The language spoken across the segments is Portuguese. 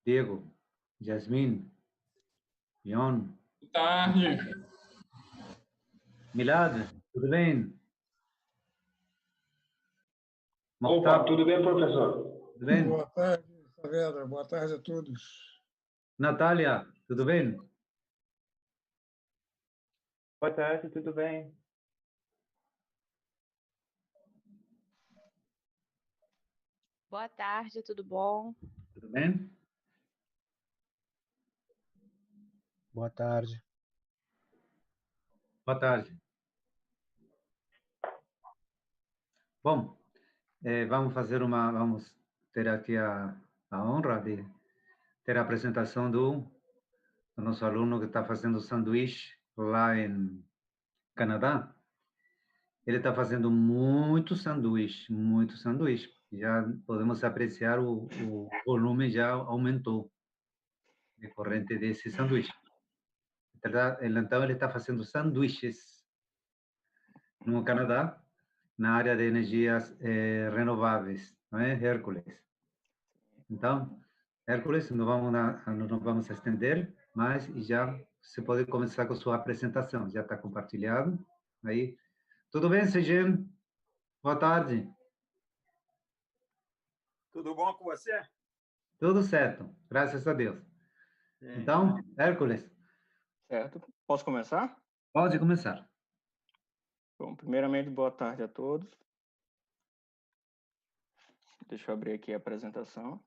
Diego, Yasmin, Ion, Boa tarde. Milad, tudo bem? Opa, tudo bem, professor? Tudo bem? Boa tarde, Saavedra. Boa tarde a todos. Natália, tudo bem? Boa tarde, tudo bem? Boa tarde, tudo bom? Tudo bem? Boa tarde. Boa tarde. Bom, vamos ter aqui a honra de ter a apresentação do nosso aluno que está fazendo sanduíche lá em Canadá. Ele está fazendo muito sanduíche, muito sanduíche. Já podemos apreciar o volume já aumentou decorrente desse sanduíche. Então, ele está fazendo sanduíches no Canadá, na área de energias renováveis, não é, Hércules? Então, Hércules, não vamos estender mais e já você pode começar com sua apresentação. Já está compartilhado aí. Tudo bem, Segem? Boa tarde. Tudo bom com você? Tudo certo, graças a Deus. Então, Hércules. Certo. Posso começar? Pode começar. Bom, primeiramente, boa tarde a todos. Deixa eu abrir aqui a apresentação.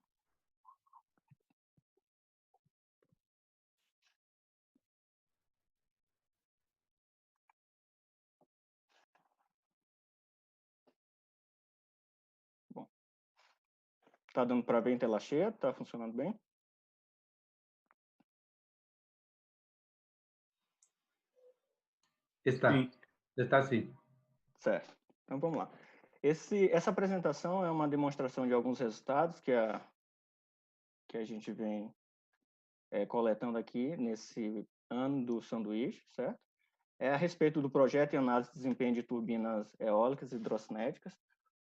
Bom, tá dando para ver em tela cheia? Tá funcionando bem? Está. Sim. Está sim. Certo. Então, vamos lá. Essa apresentação é uma demonstração de alguns resultados que a gente vem coletando aqui nesse ano do sanduíche, certo? É a respeito do projeto e análise de desempenho de turbinas eólicas e hidrocinéticas.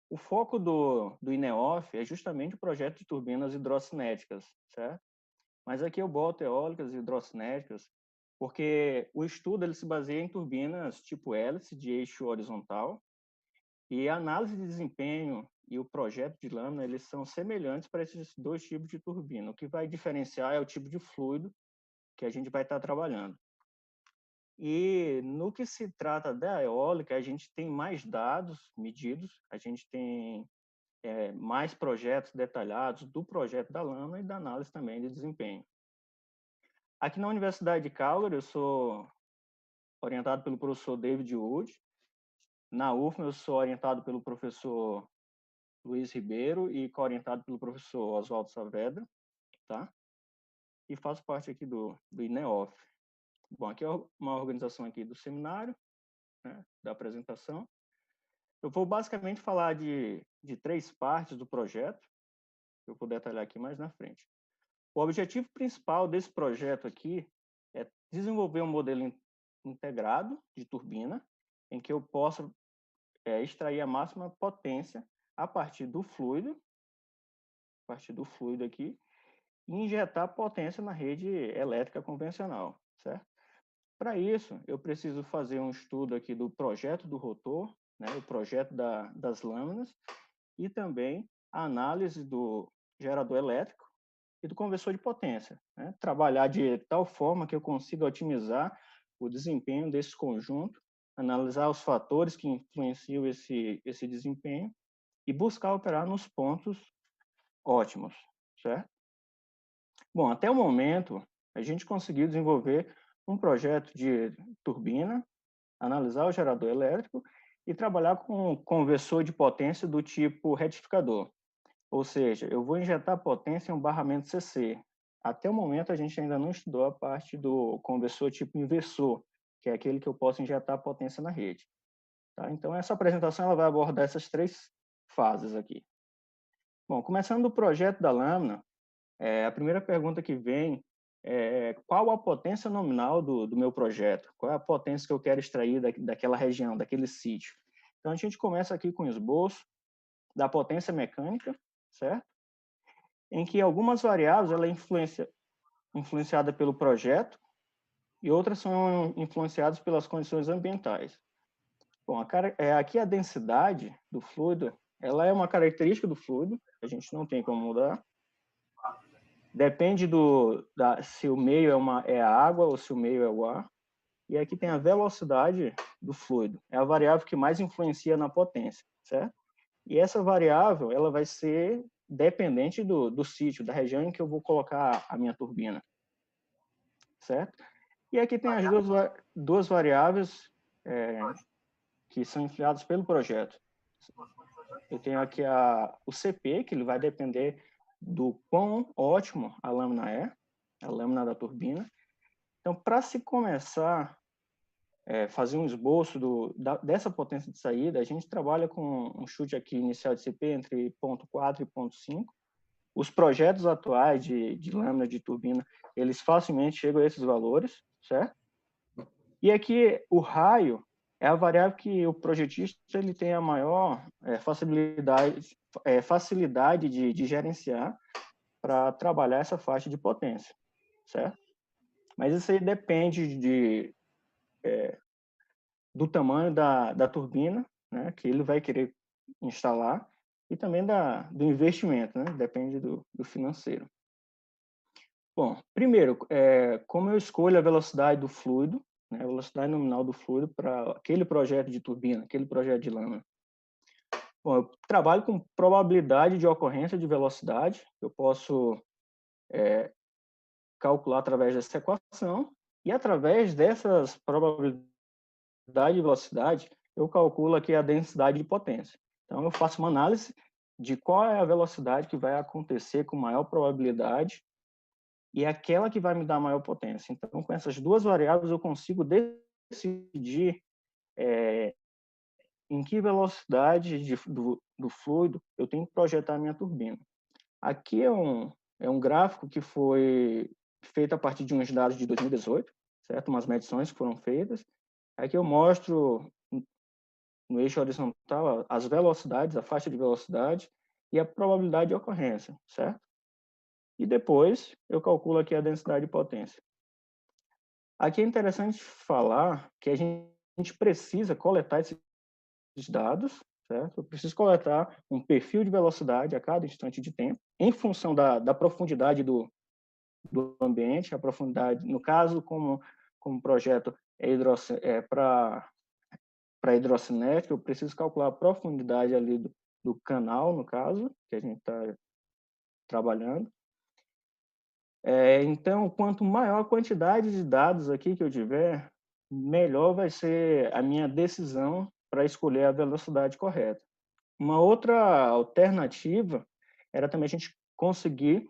O foco do INEOF é justamente o projeto de turbinas hidrocinéticas, certo? Mas aqui eu boto eólicas e hidrocinéticas porque o estudo ele se baseia em turbinas tipo hélice de eixo horizontal e a análise de desempenho e o projeto de lâmina eles são semelhantes para esses dois tipos de turbina. O que vai diferenciar é o tipo de fluido que a gente vai estar trabalhando. E no que se trata da eólica, a gente tem mais dados medidos, a gente tem mais projetos detalhados do projeto da lâmina e da análise também de desempenho. Aqui na Universidade de Calgary, eu sou orientado pelo professor David Wood. Na UFMA, eu sou orientado pelo professor Luiz Ribeiro e co-orientado pelo professor Oswaldo Saavedra, tá? E faço parte aqui do INEOF. Bom, aqui é uma organização aqui do seminário, né, da apresentação. Eu vou basicamente falar de três partes do projeto, que eu vou detalhar aqui mais na frente. O objetivo principal desse projeto aqui é desenvolver um modelo integrado de turbina, em que eu possa extrair a máxima potência a partir do fluido aqui, e injetar potência na rede elétrica convencional, certo? Para isso, eu preciso fazer um estudo aqui do projeto do rotor, né, o projeto das lâminas, e também a análise do gerador elétrico e do conversor de potência, né? Trabalhar de tal forma que eu consiga otimizar o desempenho desse conjunto, analisar os fatores que influenciam esse desempenho e buscar operar nos pontos ótimos, certo? Bom, até o momento, a gente conseguiu desenvolver um projeto de turbina, analisar o gerador elétrico e trabalhar com conversor de potência do tipo retificador. Ou seja, eu vou injetar potência em um barramento CC. Até o momento, a gente ainda não estudou a parte do conversor tipo inversor, que é aquele que eu posso injetar potência na rede. Tá? Então, essa apresentação ela vai abordar essas três fases aqui. Bom, começando do projeto da lâmina, a primeira pergunta que vem é qual a potência nominal do meu projeto? Qual é a potência que eu quero extrair daquela região, daquele sítio? Então, a gente começa aqui com o esboço da potência mecânica, certo? em que algumas variáveis ela é influenciada pelo projeto e outras são influenciadas pelas condições ambientais. Bom, aqui a densidade do fluido, ela é uma característica do fluido, a gente não tem como mudar. Depende se o meio é a água ou se o meio é o ar. E aqui tem a velocidade do fluido, é a variável que mais influencia na potência, certo? E essa variável, ela vai ser dependente do sítio, da região em que eu vou colocar a minha turbina, certo? E aqui tem as duas variáveis que são influenciadas pelo projeto. Eu tenho aqui o CP, que ele vai depender do quão ótimo a lâmina é, a lâmina da turbina. Então, para se começar fazer um esboço dessa potência de saída, a gente trabalha com um chute aqui inicial de CP entre 0,4 e 0,5. Os projetos atuais de lâmina de turbina, eles facilmente chegam a esses valores, certo? E aqui o raio é a variável que o projetista ele tem a maior facilidade de gerenciar para trabalhar essa faixa de potência, certo? Mas isso aí depende do tamanho da turbina, né, que ele vai querer instalar, e também do investimento, né, depende do financeiro. Bom, primeiro, como eu escolho a velocidade do fluido, né, a velocidade nominal do fluido para aquele projeto de turbina, aquele projeto de lâmina? Bom, eu trabalho com probabilidade de ocorrência de velocidade, eu posso calcular através dessa equação, e através dessas probabilidades de velocidade, eu calculo aqui a densidade de potência. Então, eu faço uma análise de qual é a velocidade que vai acontecer com maior probabilidade e aquela que vai me dar maior potência. Então, com essas duas variáveis, eu consigo decidir em que velocidade do fluido eu tenho que projetar a minha turbina. Aqui é um gráfico que foi feito a partir de uns dados de 2018, certo? Umas medições que foram feitas. Aqui eu mostro no eixo horizontal as velocidades, a faixa de velocidade e a probabilidade de ocorrência, certo? E depois eu calculo aqui a densidade de potência. Aqui é interessante falar que a gente precisa coletar esses dados, certo? Eu preciso coletar um perfil de velocidade a cada instante de tempo, em função da profundidade do ambiente, a profundidade, no caso, como projeto para hidrocinética, eu preciso calcular a profundidade ali do canal, no caso, que a gente está trabalhando. Então, quanto maior a quantidade de dados aqui que eu tiver, melhor vai ser a minha decisão para escolher a velocidade correta. Uma outra alternativa era também a gente conseguir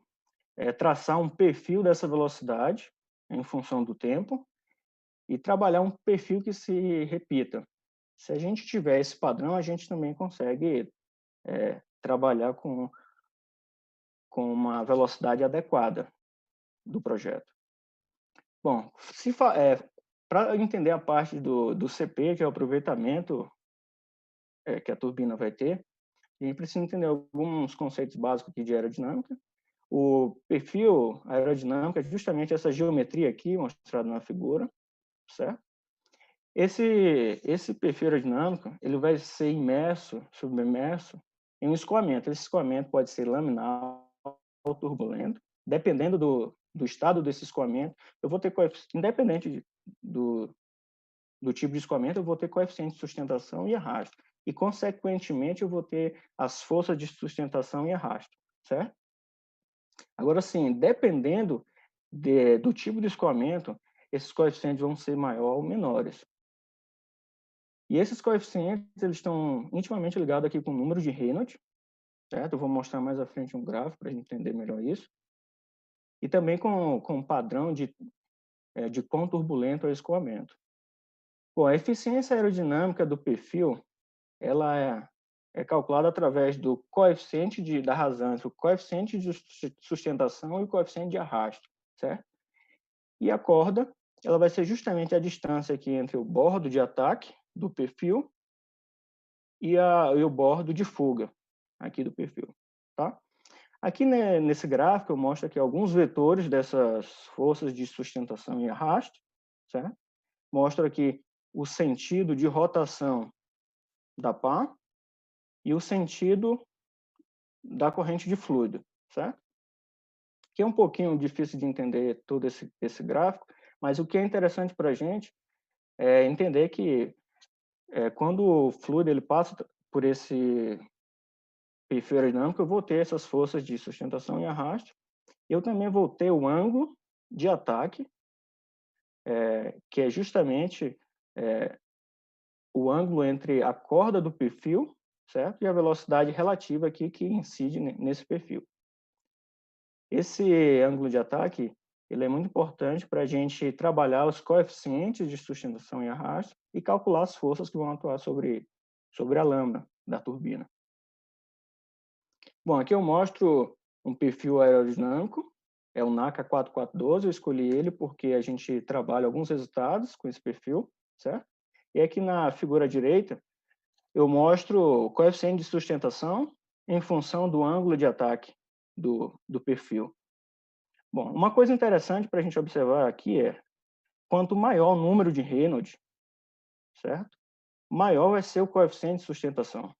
traçar um perfil dessa velocidade em função do tempo e trabalhar um perfil que se repita. Se a gente tiver esse padrão, a gente também consegue trabalhar com uma velocidade adequada do projeto. Bom, para entender a parte do CP, que é o aproveitamento que a turbina vai ter, a gente precisa entender alguns conceitos básicos aqui de aerodinâmica. O perfil aerodinâmico é justamente essa geometria aqui, mostrada na figura, certo? Esse perfil aerodinâmico, ele vai ser submerso em um escoamento. Esse escoamento pode ser laminar ou turbulento. Dependendo do estado desse escoamento, eu vou ter independente do tipo de escoamento, eu vou ter coeficiente de sustentação e arrasto. E, consequentemente, eu vou ter as forças de sustentação e arrasto, certo? Agora, sim, dependendo do tipo de escoamento, esses coeficientes vão ser maiores ou menores. E esses coeficientes, eles estão intimamente ligados aqui com o número de Reynolds, certo? Eu vou mostrar mais à frente um gráfico para a gente entender melhor isso. E também com o padrão de quão turbulento é o escoamento. Bom, a eficiência aerodinâmica do perfil, ela é calculada através do coeficiente da rasante, o coeficiente de sustentação e o coeficiente de arrasto, certo? E a corda, ela vai ser justamente a distância aqui entre o bordo de ataque do perfil e o bordo de fuga aqui do perfil, tá? Aqui, né, nesse gráfico eu mostro aqui alguns vetores dessas forças de sustentação e arraste, certo? Mostro aqui o sentido de rotação da pá e o sentido da corrente de fluido, certo? Que é um pouquinho difícil de entender todo esse gráfico, mas o que é interessante para a gente é entender que quando o fluido ele passa por esse perfil aerodinâmico, eu vou ter essas forças de sustentação e arraste. Eu também vou ter o ângulo de ataque, que é justamente o ângulo entre a corda do perfil, certo? E a velocidade relativa aqui que incide nesse perfil. Esse ângulo de ataque ele é muito importante para a gente trabalhar os coeficientes de sustentação e arraste e calcular as forças que vão atuar sobre a lâmina da turbina. Bom, aqui eu mostro um perfil aerodinâmico, é o NACA 4412, eu escolhi ele porque a gente trabalha alguns resultados com esse perfil, certo? E aqui na figura direita, eu mostro o coeficiente de sustentação em função do ângulo de ataque do perfil. Bom, uma coisa interessante para a gente observar aqui é, quanto maior o número de Reynolds, certo? Maior vai ser o coeficiente de sustentação.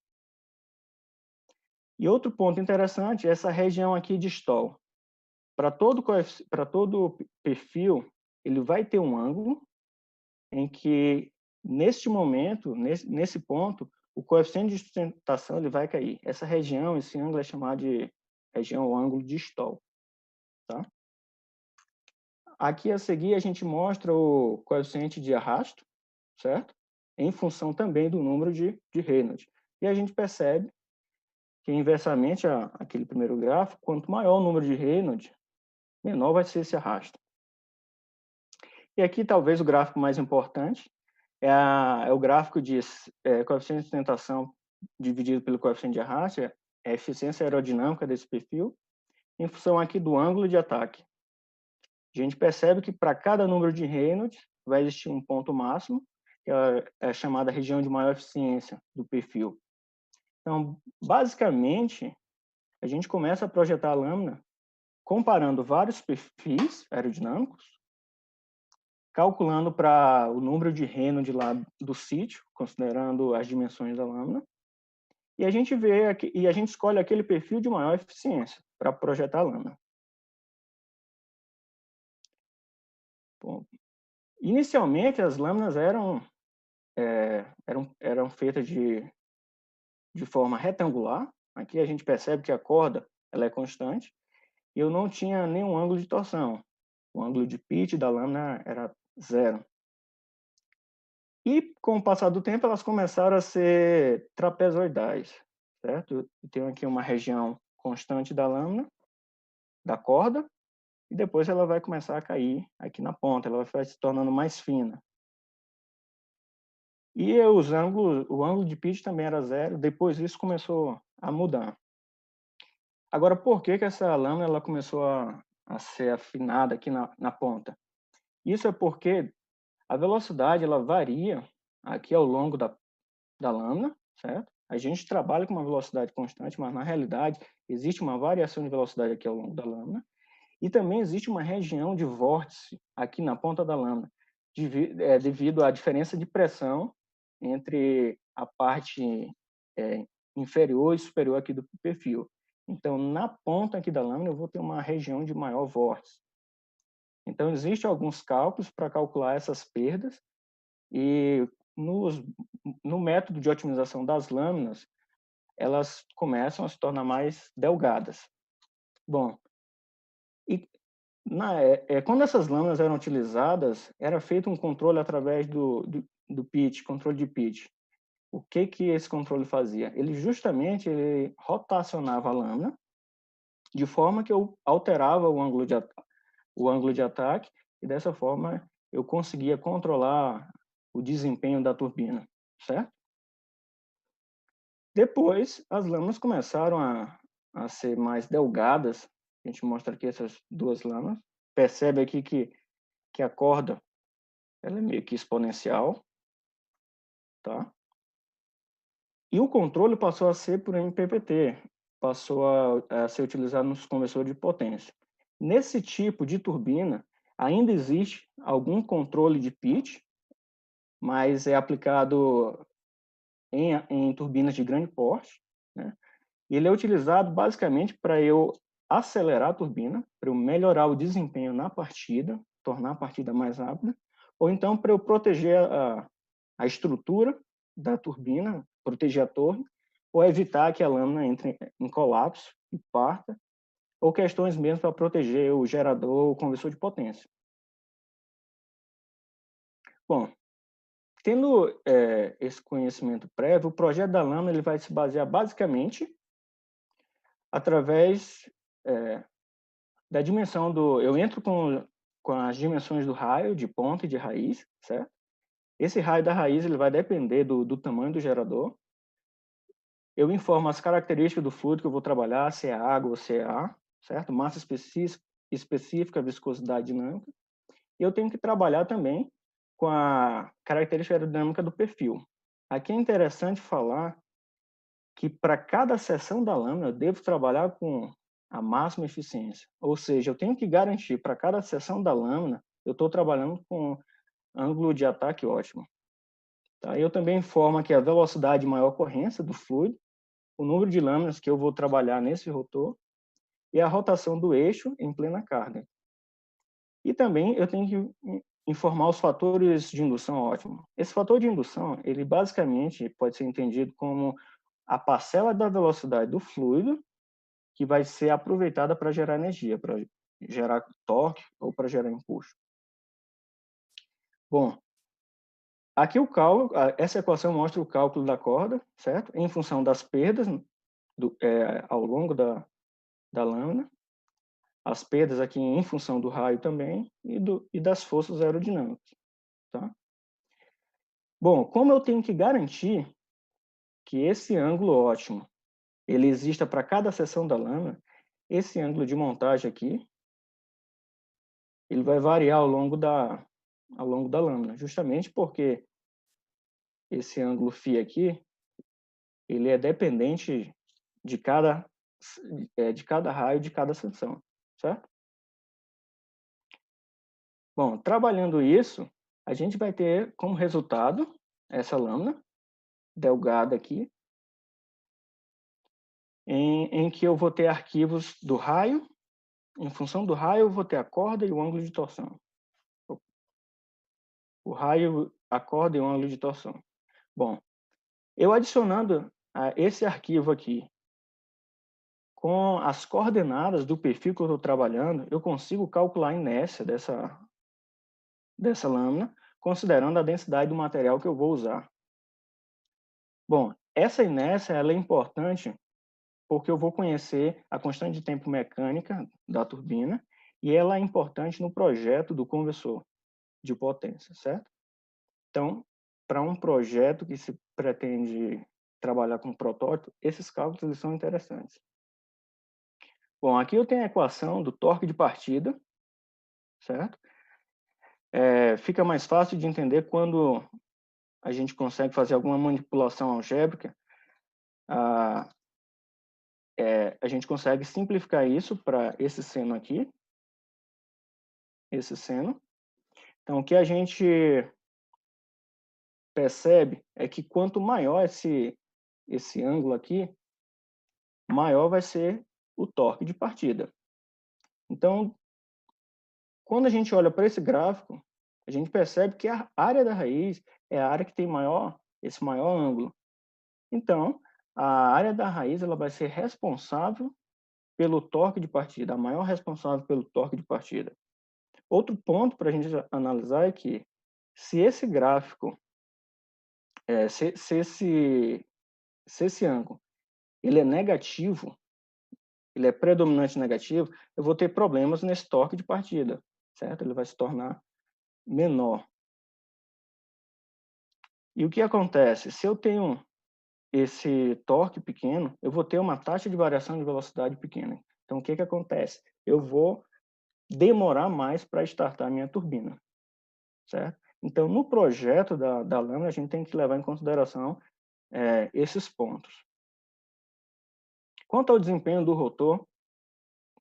E outro ponto interessante é essa região aqui de stall. Para todo perfil, ele vai ter um ângulo em que, neste momento, nesse ponto, o coeficiente de sustentação ele vai cair. Essa região, esse ângulo é chamado de região ou ângulo de stall. Tá? Aqui a seguir a gente mostra o coeficiente de arrasto, certo? Em função também do número de Reynolds. E a gente percebe que, inversamente àquele primeiro gráfico, quanto maior o número de Reynolds, menor vai ser esse arrasto. E aqui talvez o gráfico mais importante é o gráfico de coeficiente de sustentação dividido pelo coeficiente de arraste, é a eficiência aerodinâmica desse perfil, em função aqui do ângulo de ataque. A gente percebe que para cada número de Reynolds vai existir um ponto máximo, que é a chamada região de maior eficiência do perfil. Então, basicamente, a gente começa a projetar a lâmina comparando vários perfis aerodinâmicos, calculando para o número de Reynolds lá do sítio, considerando as dimensões da lâmina, e a gente escolhe aquele perfil de maior eficiência para projetar a lâmina. Bom, inicialmente as lâminas eram feitas de forma retangular. Aqui a gente percebe que a corda ela é constante e eu não tinha nenhum ângulo de torção. O ângulo de pitch da lâmina era 0. E, com o passar do tempo, elas começaram a ser trapezoidais, certo? Eu tenho aqui uma região constante da lâmina, da corda, e depois ela vai começar a cair aqui na ponta, ela vai se tornando mais fina. E o ângulo de pitch também era 0, depois isso começou a mudar. Agora, por que essa lâmina ela começou a ser afinada aqui na ponta? Isso é porque a velocidade ela varia aqui ao longo da lâmina, certo? A gente trabalha com uma velocidade constante, mas na realidade existe uma variação de velocidade aqui ao longo da lâmina e também existe uma região de vórtice aqui na ponta da lâmina, devido à diferença de pressão entre a parte inferior e superior aqui do perfil. Então, na ponta aqui da lâmina eu vou ter uma região de maior vórtice. Então, existem alguns cálculos para calcular essas perdas e no método de otimização das lâminas, elas começam a se tornar mais delgadas. Bom, e quando essas lâminas eram utilizadas, era feito um controle através do pitch, controle de pitch. O que esse controle fazia? Ele rotacionava a lâmina de forma que eu alterava o ângulo de ataque e dessa forma eu conseguia controlar o desempenho da turbina, certo? Depois, as lâminas começaram a ser mais delgadas. A gente mostra aqui essas duas lâminas. Percebe aqui que a corda ela é meio que exponencial, tá? E o controle passou a ser por MPPT. passou a ser utilizado nos conversores de potência. Nesse tipo de turbina, ainda existe algum controle de pitch, mas é aplicado em turbinas de grande porte, né? E ele é utilizado basicamente para eu acelerar a turbina, para eu melhorar o desempenho na partida, tornar a partida mais rápida, ou então para eu proteger a estrutura da turbina, proteger a torre, ou evitar que a lâmina entre em colapso e parta, ou questões mesmo para proteger o gerador, o conversor de potência. Bom, tendo esse conhecimento prévio, o projeto da lâmina ele vai se basear basicamente através da dimensão do... Eu entro com as dimensões do raio, de ponta e de raiz, certo? Esse raio da raiz ele vai depender do tamanho do gerador. Eu informo as características do fluido que eu vou trabalhar, se é água ou se é ar, certo? Massa específica, viscosidade dinâmica. E eu tenho que trabalhar também com a característica aerodinâmica do perfil. Aqui é interessante falar que para cada seção da lâmina eu devo trabalhar com a máxima eficiência. Ou seja, eu tenho que garantir para cada seção da lâmina eu estou trabalhando com ângulo de ataque ótimo. Tá? Eu também informo aqui a velocidade de maior ocorrência do fluido, o número de lâminas que eu vou trabalhar nesse rotor e a rotação do eixo em plena carga. E também eu tenho que informar os fatores de indução ótimo. Esse fator de indução, ele basicamente pode ser entendido como a parcela da velocidade do fluido que vai ser aproveitada para gerar energia, para gerar torque ou para gerar impulso. Bom, aqui o cálculo, essa equação mostra o cálculo da corda, certo? Em função das perdas ao longo da lâmina, as perdas aqui em função do raio também e das forças aerodinâmicas, tá? Bom, como eu tenho que garantir que esse ângulo ótimo ele exista para cada seção da lâmina, esse ângulo de montagem aqui ele vai variar ao longo da lâmina, justamente porque esse ângulo φ aqui ele é dependente de cada raio de cada seção, certo? Bom, trabalhando isso, a gente vai ter como resultado essa lâmina delgada aqui, em que eu vou ter arquivos do raio, em função do raio eu vou ter a corda e o ângulo de torção. O raio, a corda e o ângulo de torção. Bom, eu adicionando esse arquivo aqui com as coordenadas do perfil que eu estou trabalhando, eu consigo calcular a inércia dessa lâmina, considerando a densidade do material que eu vou usar. Bom, essa inércia ela é importante porque eu vou conhecer a constante de tempo mecânica da turbina e ela é importante no projeto do conversor de potência, certo? Então, para um projeto que se pretende trabalhar com protótipo, esses cálculos eles são interessantes. Bom, aqui eu tenho a equação do torque de partida, certo? Fica mais fácil de entender quando a gente consegue fazer alguma manipulação algébrica. A gente consegue simplificar isso para esse seno aqui, esse seno. Então, o que a gente percebe é que quanto maior esse ângulo aqui, maior vai ser o torque de partida. Então, quando a gente olha para esse gráfico, a gente percebe que a área da raiz é a área que tem esse maior ângulo. Então, a área da raiz ela vai ser responsável pelo torque de partida, a maior responsável pelo torque de partida. Outro ponto para a gente analisar é que se esse gráfico, se esse ângulo ele é negativo, ele é predominante negativo, eu vou ter problemas nesse torque de partida, certo? Ele vai se tornar menor. E o que acontece? Se eu tenho esse torque pequeno, eu vou ter uma taxa de variação de velocidade pequena. Então, o que acontece? Eu vou demorar mais para startar a minha turbina, certo? Então, no projeto da lâmina, a gente tem que levar em consideração esses pontos. Quanto ao desempenho do rotor,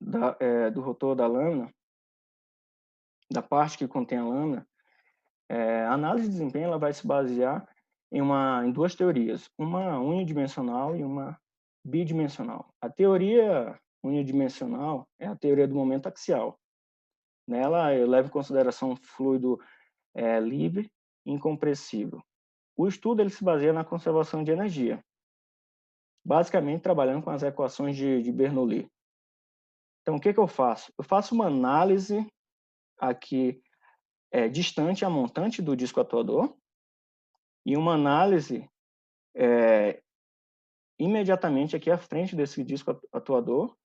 da lâmina, da parte que contém a lâmina, a análise de desempenho ela vai se basear em duas teorias, uma unidimensional e uma bidimensional. A teoria unidimensional é a teoria do momento axial. Nela, eu levo em consideração um fluido livre e incompressível. O estudo ele se baseia na conservação de energia, basicamente trabalhando com as equações de Bernoulli. Então, o que eu faço? Eu faço uma análise aqui distante a montante do disco atuador e uma análise imediatamente aqui à frente desse disco atuador,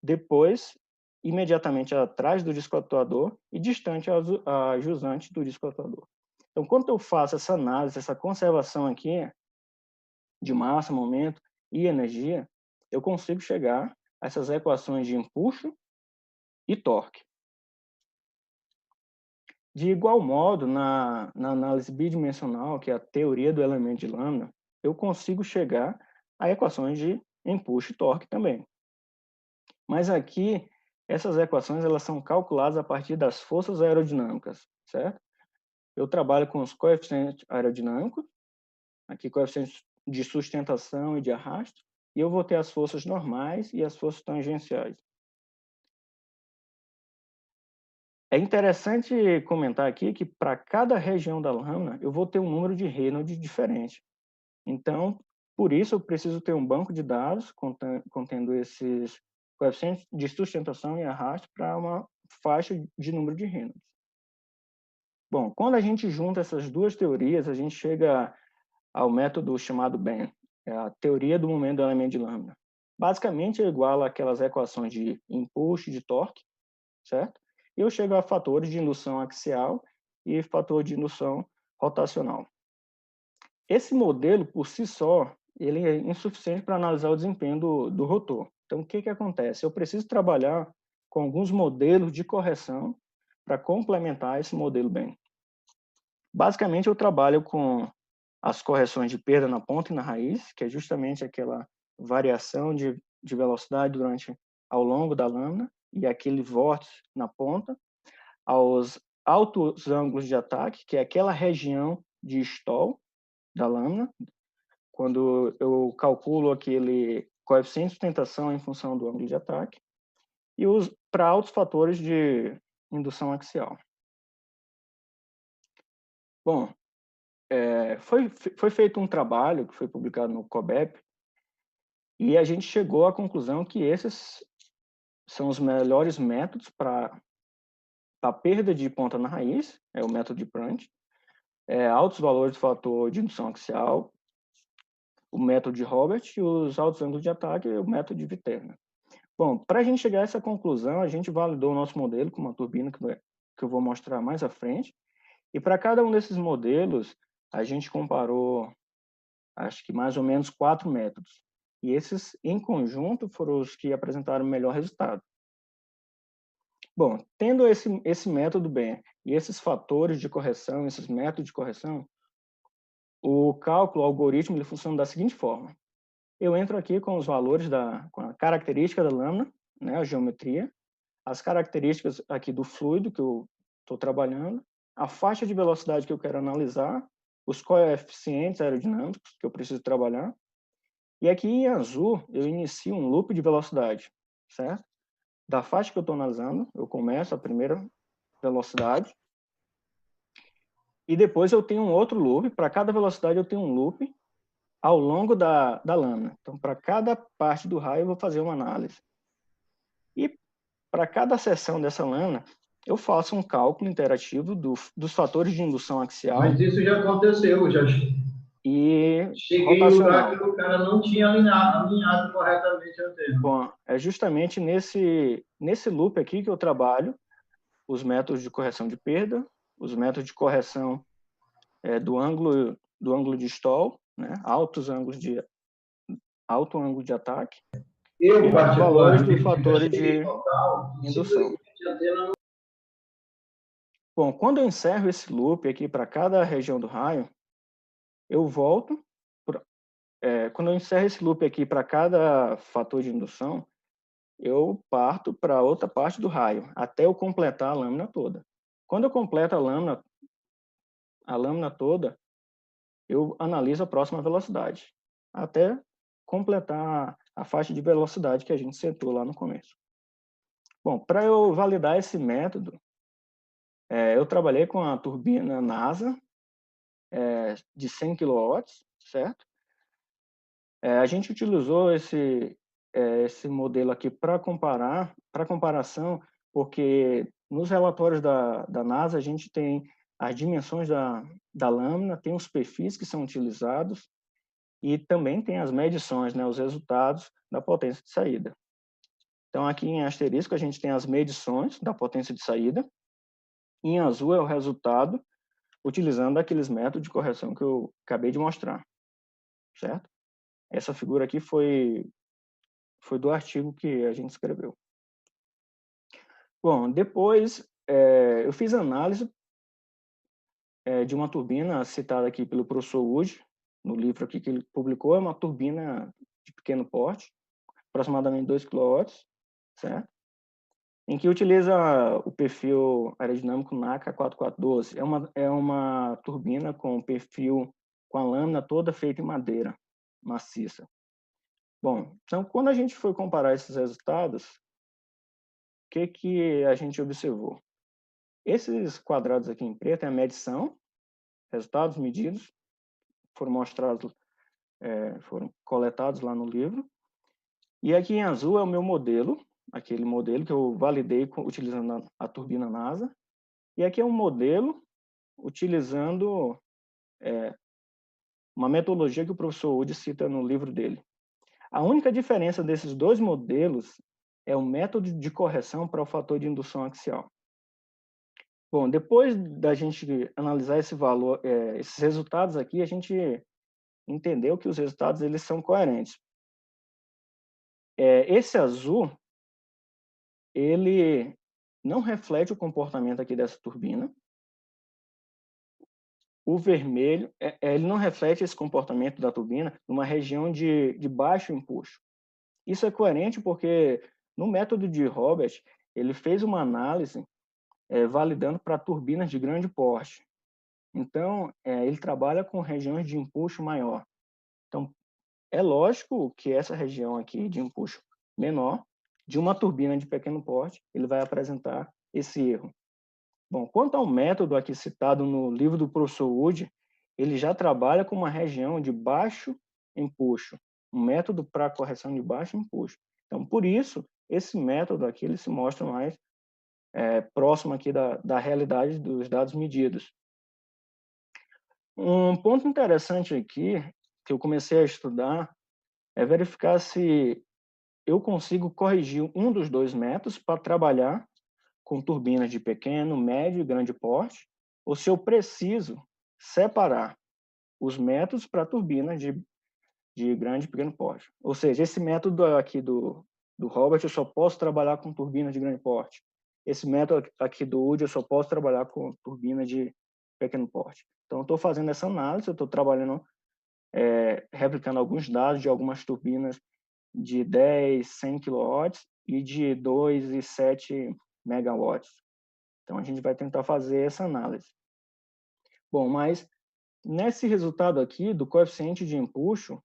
depois imediatamente atrás do disco atuador e distante a jusante do disco atuador. Então, quando eu faço essa análise, essa conservação aqui de massa, momento e energia, eu consigo chegar a essas equações de empuxo e torque. De igual modo, na análise bidimensional, que é a teoria do elemento de lâmina, eu consigo chegar a equações de empuxo e torque também. Mas aqui, essas equações elas são calculadas a partir das forças aerodinâmicas, certo? Eu trabalho com os coeficientes aerodinâmicos, aqui coeficientes de sustentação e de arrasto, e eu vou ter as forças normais e as forças tangenciais. É interessante comentar aqui que para cada região da lâmina eu vou ter um número de Reynolds diferente. Então, por isso eu preciso ter um banco de dados contendo esses coeficientes de sustentação e arrasto para uma faixa de número de Reynolds. Bom, quando a gente junta essas duas teorias, a gente chega ao método chamado BEM, é a teoria do momento do elemento de lâmina. Basicamente é igual àquelas equações de impulso e de torque, certo? E eu chego a fatores de indução axial e fator de indução rotacional. Esse modelo, por si só, ele é insuficiente para analisar o desempenho do rotor. Então, o que acontece? Eu preciso trabalhar com alguns modelos de correção para complementar esse modelo BEM. Basicamente, eu trabalho com as correções de perda na ponta e na raiz, que é justamente aquela variação de velocidade ao longo da lâmina e aquele vórtice na ponta, aos altos ângulos de ataque, que é aquela região de stall da lâmina, quando eu calculo aquele coeficiente de sustentação em função do ângulo de ataque, e para altos fatores de indução axial. Bom, foi feito um trabalho que foi publicado no COBEP e a gente chegou à conclusão que esses são os melhores métodos para a perda de ponta na raiz, é o método de Prandtl, altos valores do fator de indução axial, o método de Robert, e os altos ângulos de ataque, o método de Viterna. Bom, para a gente chegar a essa conclusão, a gente validou o nosso modelo com uma turbina que eu vou mostrar mais à frente, e para cada um desses modelos, a gente comparou, acho que mais ou menos 4 métodos. E esses, em conjunto, foram os que apresentaram o melhor resultado. Bom, tendo esse método bem e esses fatores de correção, esses métodos de correção, o cálculo, o algoritmo, ele funciona da seguinte forma. Eu entro aqui com os valores, com a característica da lâmina, né, a geometria, as características aqui do fluido que eu estou trabalhando, a faixa de velocidade que eu quero analisar, os coeficientes aerodinâmicos que eu preciso trabalhar, e aqui em azul eu inicio um loop de velocidade, certo? Da faixa que eu estou analisando, eu começo a primeira velocidade, e depois eu tenho um outro loop, para cada velocidade eu tenho um loop ao longo da lâmina. Então, para cada parte do raio eu vou fazer uma análise. E para cada seção dessa lâmina, eu faço um cálculo interativo dos fatores de indução axial. Mas isso já aconteceu, já e cheguei em lugar que o cara não tinha alinhado corretamente a antena. Bom, é justamente nesse loop aqui que eu trabalho os métodos de correção de perda, os métodos de correção do ângulo de stall, né, alto ângulo de ataque, e os valores dos fatores de indução. Bom, quando eu encerro esse loop aqui para cada região do raio, eu volto quando eu encerro esse loop aqui para cada fator de indução, eu parto para outra parte do raio, até eu completar a lâmina toda. Quando eu completo a lâmina toda, eu analiso a próxima velocidade, até completar a faixa de velocidade que a gente setou lá no começo. Bom, para eu validar esse método, eu trabalhei com a turbina NASA de 100 kW, certo? A gente utilizou esse modelo aqui para comparação, porque nos relatórios da NASA a gente tem as dimensões da lâmina, tem os perfis que são utilizados e também tem as medições, né, os resultados da potência de saída. Então, aqui em asterisco, a gente tem as medições da potência de saída. Em azul é o resultado, utilizando aqueles métodos de correção que eu acabei de mostrar, certo? Essa figura aqui foi do artigo que a gente escreveu. Bom, depois eu fiz análise de uma turbina citada aqui pelo professor Wood, no livro aqui que ele publicou, é uma turbina de pequeno porte, aproximadamente 2 kW, certo? Em que utiliza o perfil aerodinâmico NACA 4412. É uma turbina com perfil com a lâmina toda feita em madeira maciça. Bom, então quando a gente foi comparar esses resultados, o que a gente observou? Esses quadrados aqui em preto é a medição, resultados medidos, foram mostrados, foram coletados lá no livro. E aqui em azul é o meu modelo, aquele modelo que eu validei utilizando a turbina NASA. E aqui é um modelo utilizando uma metodologia que o professor Wood cita no livro dele. A única diferença desses dois modelos é o método de correção para o fator de indução axial. Bom, depois da gente analisar esse valor, esses resultados aqui, a gente entendeu que os resultados eles são coerentes. Esse azul, ele não reflete o comportamento aqui dessa turbina. O vermelho, ele não reflete esse comportamento da turbina numa região de baixo empuxo. Isso é coerente porque no método de Robert, ele fez uma análise validando para turbinas de grande porte. Então, ele trabalha com regiões de empuxo maior. Então, é lógico que essa região aqui de empuxo menor, de uma turbina de pequeno porte, ele vai apresentar esse erro. Bom, quanto ao método aqui citado no livro do professor Wood, ele já trabalha com uma região de baixo empuxo, um método para correção de baixo empuxo. Então, por isso, esse método aqui ele se mostra mais próximo aqui da realidade dos dados medidos. Um ponto interessante aqui, que eu comecei a estudar, é verificar se eu consigo corrigir um dos dois métodos para trabalhar com turbinas de pequeno, médio e grande porte, ou se eu preciso separar os métodos para turbinas de grande e pequeno porte. Ou seja, esse método aqui do Robert, eu só posso trabalhar com turbinas de grande porte. Esse método aqui do Wood, eu só posso trabalhar com turbina de pequeno porte. Então, eu estou fazendo essa análise, eu estou trabalhando, replicando alguns dados de algumas turbinas de 10, 100 kW e de 2 e 7 megawatts. Então, a gente vai tentar fazer essa análise. Bom, mas nesse resultado aqui do coeficiente de empuxo,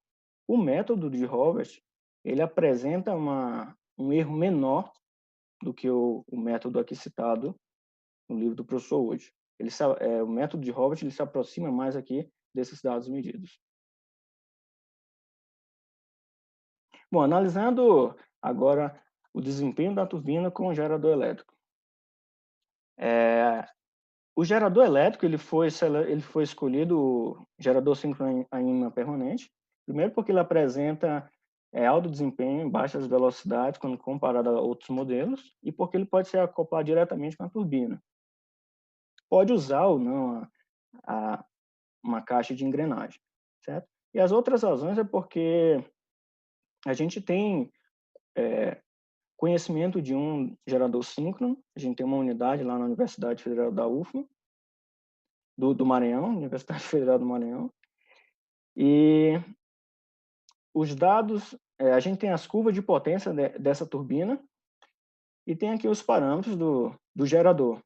o método de Robert, ele apresenta um erro menor do que o método aqui citado no livro do professor Wood. O método de Robert ele se aproxima mais aqui desses dados medidos. Bom, analisando agora o desempenho da turbina com o gerador elétrico. O gerador elétrico ele foi escolhido o gerador síncrono a ímã permanente, primeiro porque ele apresenta alto desempenho em baixas velocidades quando comparado a outros modelos e porque ele pode ser acoplado diretamente com a turbina. Pode usar ou não uma caixa de engrenagem, certo? E as outras razões é porque a gente tem conhecimento de um gerador síncrono, a gente tem uma unidade lá na Universidade Federal da UFMA, do Maranhão, Universidade Federal do Maranhão, e os dados, a gente tem as curvas de potência dessa turbina e tem aqui os parâmetros do gerador.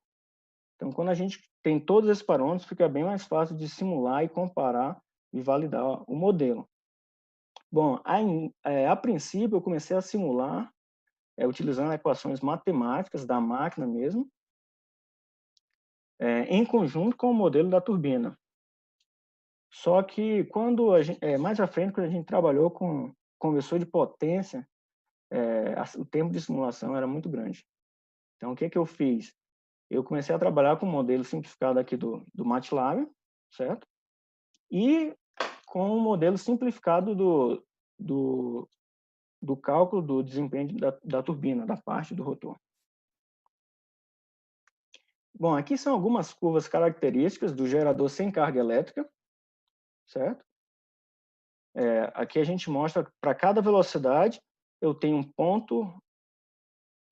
Então, quando a gente tem todos esses parâmetros, fica bem mais fácil de simular e comparar e validar o modelo. Bom, a princípio, eu comecei a simular utilizando equações matemáticas da máquina mesmo, em conjunto com o modelo da turbina. Só que quando mais à frente, quando a gente trabalhou com conversor de potência, o tempo de simulação era muito grande. Então, o que eu fiz? Eu comecei a trabalhar com o modelo simplificado aqui do MATLAB, certo? E com o modelo simplificado do cálculo do desempenho da turbina, da parte do rotor. Bom, aqui são algumas curvas características do gerador sem carga elétrica, certo? Aqui a gente mostra para cada velocidade eu tenho um ponto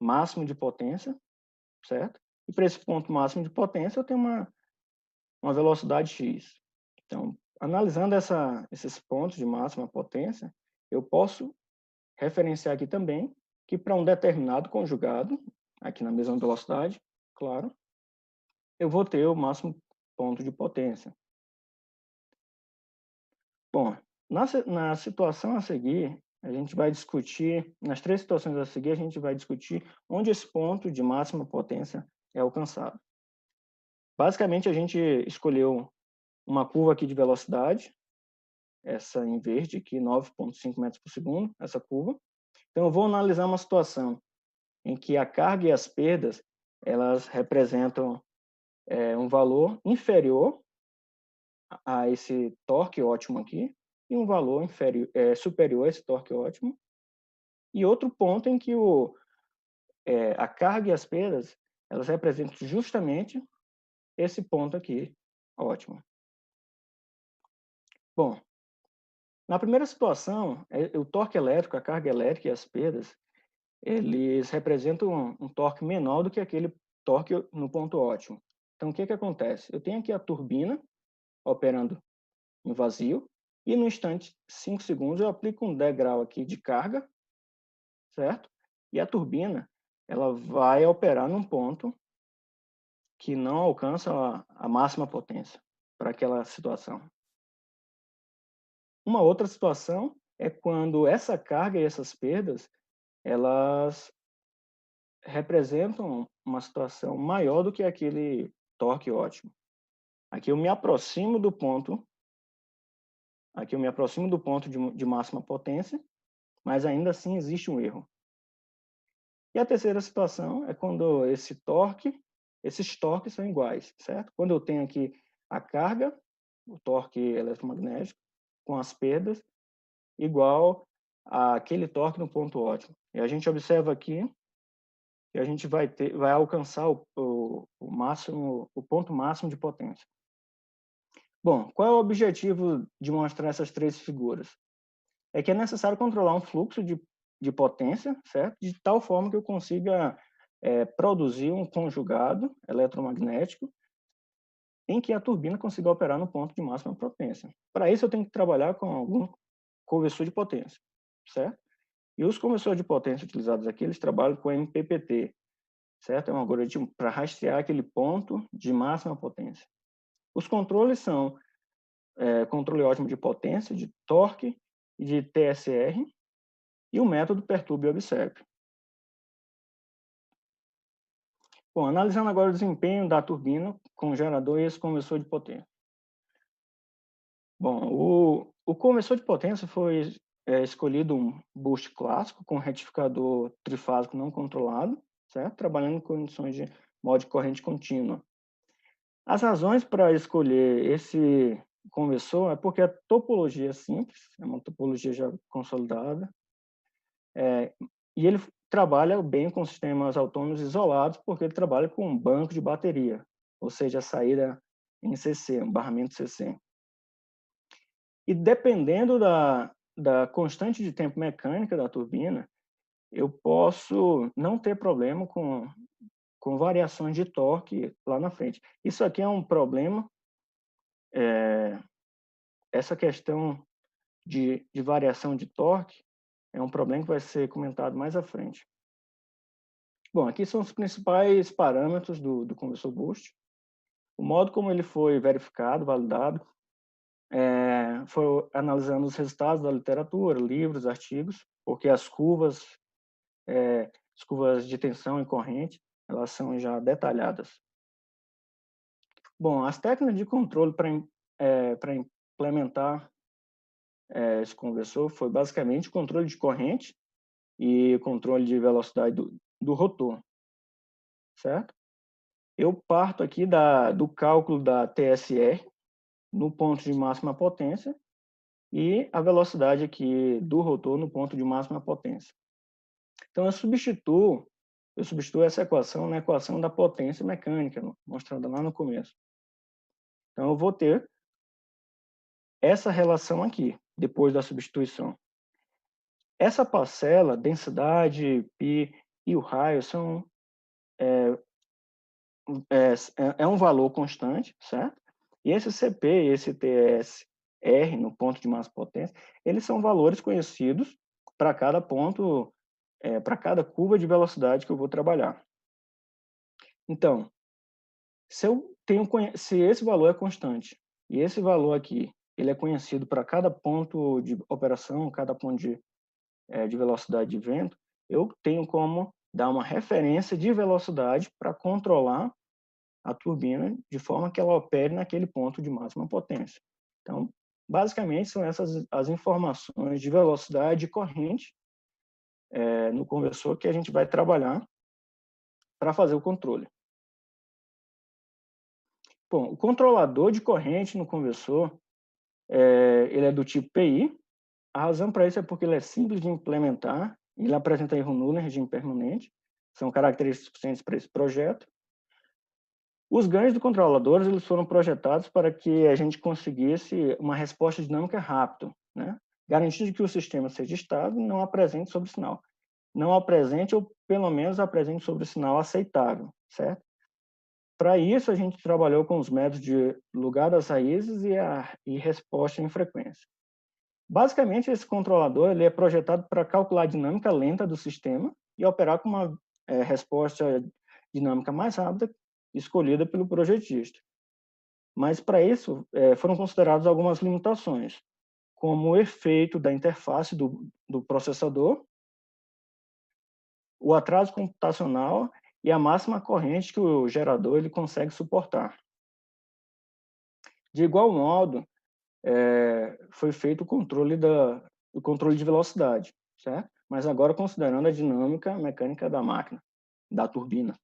máximo de potência, certo? E para esse ponto máximo de potência eu tenho uma velocidade x. Então, analisando esses pontos de máxima potência, eu posso referenciar aqui também que para um determinado conjugado, aqui na mesma velocidade, claro, eu vou ter o máximo ponto de potência. Bom, na situação a seguir, a gente vai discutir, nas 3 situações a seguir, a gente vai discutir onde esse ponto de máxima potência é alcançado. Basicamente, a gente escolheu uma curva aqui de velocidade, essa em verde aqui, 9,5 metros por segundo, essa curva. Então, eu vou analisar uma situação em que a carga e as perdas, elas representam um valor inferior a esse torque ótimo aqui, e um valor superior a esse torque ótimo. E outro ponto em que a carga e as perdas, elas representam justamente esse ponto aqui, ótimo. Bom, na primeira situação, o torque elétrico, a carga elétrica e as perdas, eles representam um torque menor do que aquele torque no ponto ótimo. Então, o que acontece? Eu tenho aqui a turbina operando em vazio, e no instante 5 segundos eu aplico um degrau aqui de carga, certo? E a turbina, ela vai operar num ponto que não alcança a máxima potência para aquela situação. Uma outra situação é quando essa carga e essas perdas, elas representam uma situação maior do que aquele torque ótimo. Aqui eu me aproximo do ponto de máxima potência, mas ainda assim existe um erro. E a terceira situação é quando esses torques são iguais, certo? Quando eu tenho aqui a carga, o torque eletromagnético, com as perdas, igual àquele torque no ponto ótimo. E a gente observa aqui que a gente vai alcançar o ponto máximo de potência. Bom, qual é o objetivo de mostrar essas 3 figuras? É que é necessário controlar um fluxo de potência, certo? De tal forma que eu consiga produzir um conjugado eletromagnético em que a turbina consiga operar no ponto de máxima potência. Para isso, eu tenho que trabalhar com algum conversor de potência, certo? E os conversores de potência utilizados aqui, eles trabalham com MPPT, certo? É um algoritmo para rastrear aquele ponto de máxima potência. Os controles são controle ótimo de potência, de torque e de TSR, e o método perturbe e observe. Bom, analisando agora o desempenho da turbina com o gerador e esse conversor de potência. Bom, o conversor de potência foi escolhido um boost clássico com retificador trifásico não controlado, certo? Trabalhando em condições de modo de corrente contínua. As razões para escolher esse conversor é porque a topologia é simples, é uma topologia já consolidada, e ele trabalha bem com sistemas autônomos isolados, porque ele trabalha com um banco de bateria, ou seja, a saída em CC, um barramento CC. E dependendo da constante de tempo mecânica da turbina, eu posso não ter problema com variações de torque lá na frente. Isso aqui é um problema, essa questão de variação de torque é um problema que vai ser comentado mais à frente. Bom, aqui são os principais parâmetros do conversor boost. O modo como ele foi verificado, validado, foi analisando os resultados da literatura, livros, artigos, porque as curvas de tensão e corrente, elas são já detalhadas. Bom, as técnicas de controle para implementar esse conversor foi basicamente controle de corrente e controle de velocidade do rotor, certo? Eu parto aqui do cálculo da TSR no ponto de máxima potência e a velocidade aqui do rotor no ponto de máxima potência. Então, eu substituo essa equação na equação da potência mecânica, mostrada lá no começo. Então, eu vou ter essa relação aqui, depois da substituição. Essa parcela, densidade, π e o raio, é um valor constante, certo? E esse CP e esse TSR, no ponto de máxima potência, eles são valores conhecidos para cada ponto, para cada curva de velocidade que eu vou trabalhar. Então, se esse valor é constante e esse valor aqui ele é conhecido para cada ponto de operação, cada ponto de velocidade de vento, eu tenho como dar uma referência de velocidade para controlar a turbina de forma que ela opere naquele ponto de máxima potência. Então, basicamente, são essas as informações de velocidade e corrente no conversor que a gente vai trabalhar para fazer o controle. Bom, o controlador de corrente no conversor, ele é do tipo PI. A razão para isso é porque ele é simples de implementar, ele apresenta erro nulo em regime permanente, são características suficientes para esse projeto. Os ganhos do controlador eles foram projetados para que a gente conseguisse uma resposta dinâmica rápida, né? Garantindo que o sistema seja estável e não apresente sobressinal. Não apresente, ou pelo menos apresente sobressinal aceitável, certo? Para isso, a gente trabalhou com os métodos de lugar das raízes e resposta em frequência. Basicamente, esse controlador ele é projetado para calcular a dinâmica lenta do sistema e operar com uma resposta dinâmica mais rápida escolhida pelo projetista. Mas, para isso, foram consideradas algumas limitações, como o efeito da interface do processador, o atraso computacional e a máxima corrente que o gerador ele consegue suportar. De igual modo, foi feito o controle de velocidade, certo? Mas agora considerando a dinâmica mecânica da máquina, da turbina.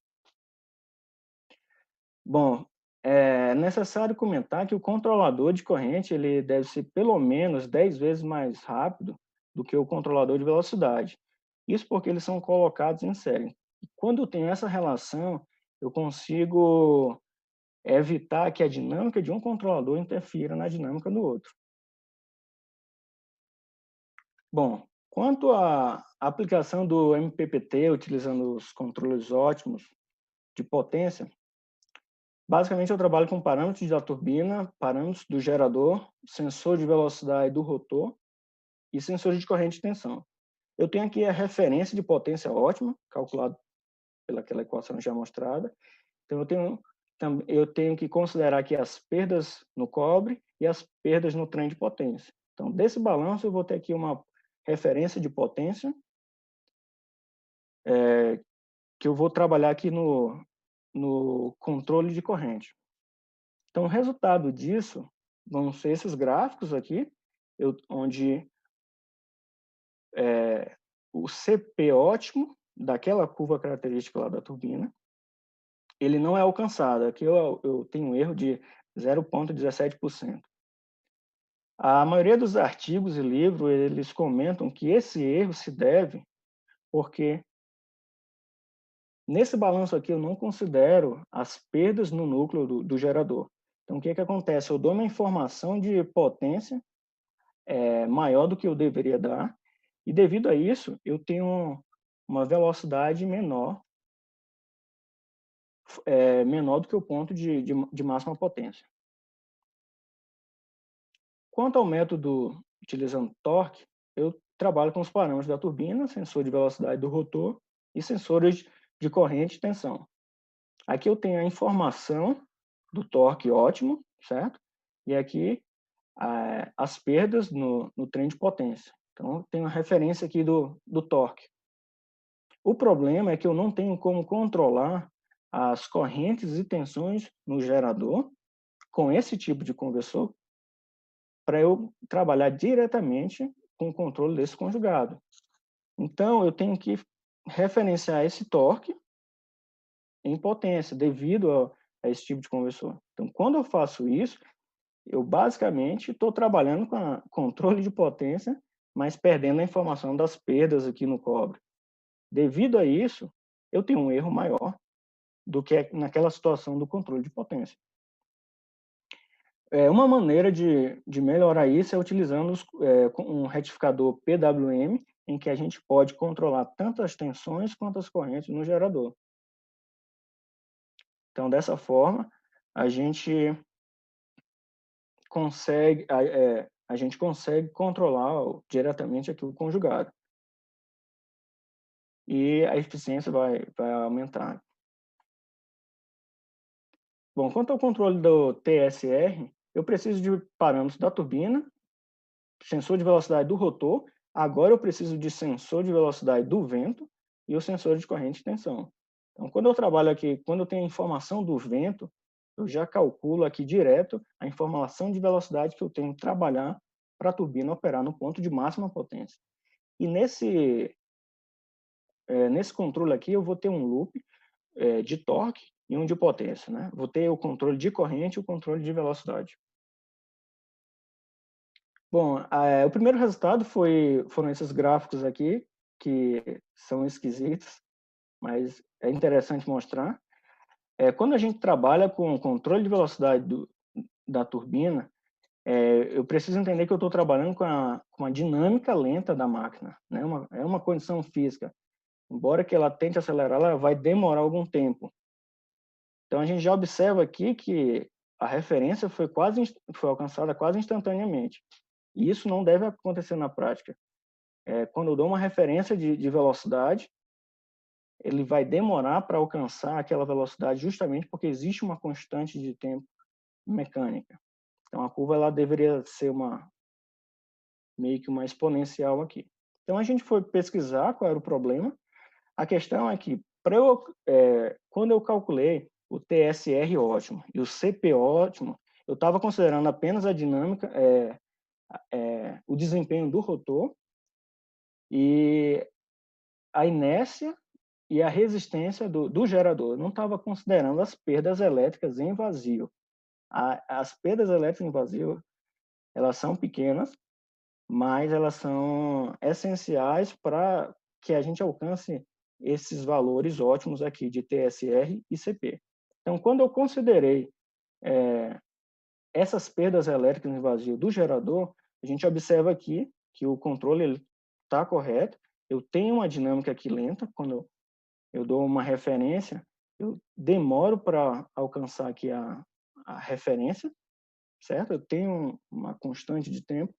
Bom, é necessário comentar que o controlador de corrente ele deve ser pelo menos 10 vezes mais rápido do que o controlador de velocidade. Isso porque eles são colocados em série. E quando eu tenho essa relação, eu consigo evitar que a dinâmica de um controlador interfira na dinâmica do outro. Bom, quanto à aplicação do MPPT utilizando os controles ótimos de potência, basicamente eu trabalho com parâmetros da turbina, parâmetros do gerador, sensor de velocidade do rotor e sensor de corrente de tensão. Eu tenho aqui a referência de potência ótima, calculado pelaquela equação já mostrada. Então, eu tenho que considerar aqui as perdas no cobre e as perdas no trem de potência. Então, desse balanço, eu vou ter aqui uma referência de potência, que eu vou trabalhar aqui no controle de corrente. Então, o resultado disso vão ser esses gráficos aqui, onde o CP ótimo daquela curva característica lá da turbina, ele não é alcançado. Aqui eu tenho um erro de 0,17%. A maioria dos artigos e livros, eles comentam que esse erro se deve porque nesse balanço aqui eu não considero as perdas no núcleo do gerador. Então, o que acontece? Eu dou uma informação de potência maior do que eu deveria dar, e devido a isso, eu tenho uma velocidade menor do que o ponto de máxima potência. Quanto ao método utilizando torque, eu trabalho com os parâmetros da turbina, sensor de velocidade do rotor e sensores de corrente e tensão. Aqui eu tenho a informação do torque ótimo, certo? E aqui as perdas no trem de potência. Então, eu tenho a referência aqui do torque. O problema é que eu não tenho como controlar as correntes e tensões no gerador com esse tipo de conversor para eu trabalhar diretamente com o controle desse conjugado. Então, eu tenho que referenciar esse torque em potência devido a esse tipo de conversor. Então, quando eu faço isso, eu basicamente estou trabalhando com controle de potência, mas perdendo a informação das perdas aqui no cobre. Devido a isso, eu tenho um erro maior do que naquela situação do controle de potência. Uma maneira de melhorar isso é utilizando um retificador PWM, em que a gente pode controlar tanto as tensões quanto as correntes no gerador. Então, dessa forma, a gente consegue controlar diretamente aqui o conjugado. E a eficiência vai aumentar. Bom, quanto ao controle do TSR, eu preciso de parâmetros da turbina, sensor de velocidade do rotor, agora eu preciso de sensor de velocidade do vento e o sensor de corrente e tensão. Então, quando eu trabalho aqui, quando eu tenho a informação do vento, eu já calculo aqui direto a informação de velocidade que eu tenho que trabalhar para a turbina operar no ponto de máxima potência. E nesse controle aqui, eu vou ter um loop de torque e um de potência, né? Vou ter o controle de corrente e o controle de velocidade. Bom, o primeiro resultado foram esses gráficos aqui, que são esquisitos, mas é interessante mostrar. Quando a gente trabalha com o controle de velocidade da turbina, eu preciso entender que eu estou trabalhando com uma dinâmica lenta da máquina, né? É uma condição física. Embora que ela tente acelerar, ela vai demorar algum tempo. Então, a gente já observa aqui que a referência foi alcançada quase instantaneamente. E isso não deve acontecer na prática. Quando eu dou uma referência de velocidade, ele vai demorar para alcançar aquela velocidade justamente porque existe uma constante de tempo mecânica. Então, a curva ela deveria ser meio que uma exponencial aqui. Então, a gente foi pesquisar qual era o problema. A questão é que, quando eu calculei o TSR ótimo e o CP ótimo, eu estava considerando apenas a dinâmica, o desempenho do rotor e a inércia e a resistência do gerador. Eu não estava considerando as perdas elétricas em vazio. As perdas elétricas em vazio, elas são pequenas, mas elas são essenciais para que a gente alcance esses valores ótimos aqui de TSR e CP. Então, quando eu considerei essas perdas elétricas em vazio do gerador, a gente observa aqui que o controle está correto. Eu tenho uma dinâmica aqui lenta. Quando eu dou uma referência, eu demoro para alcançar aqui a referência, certo? Eu tenho uma constante de tempo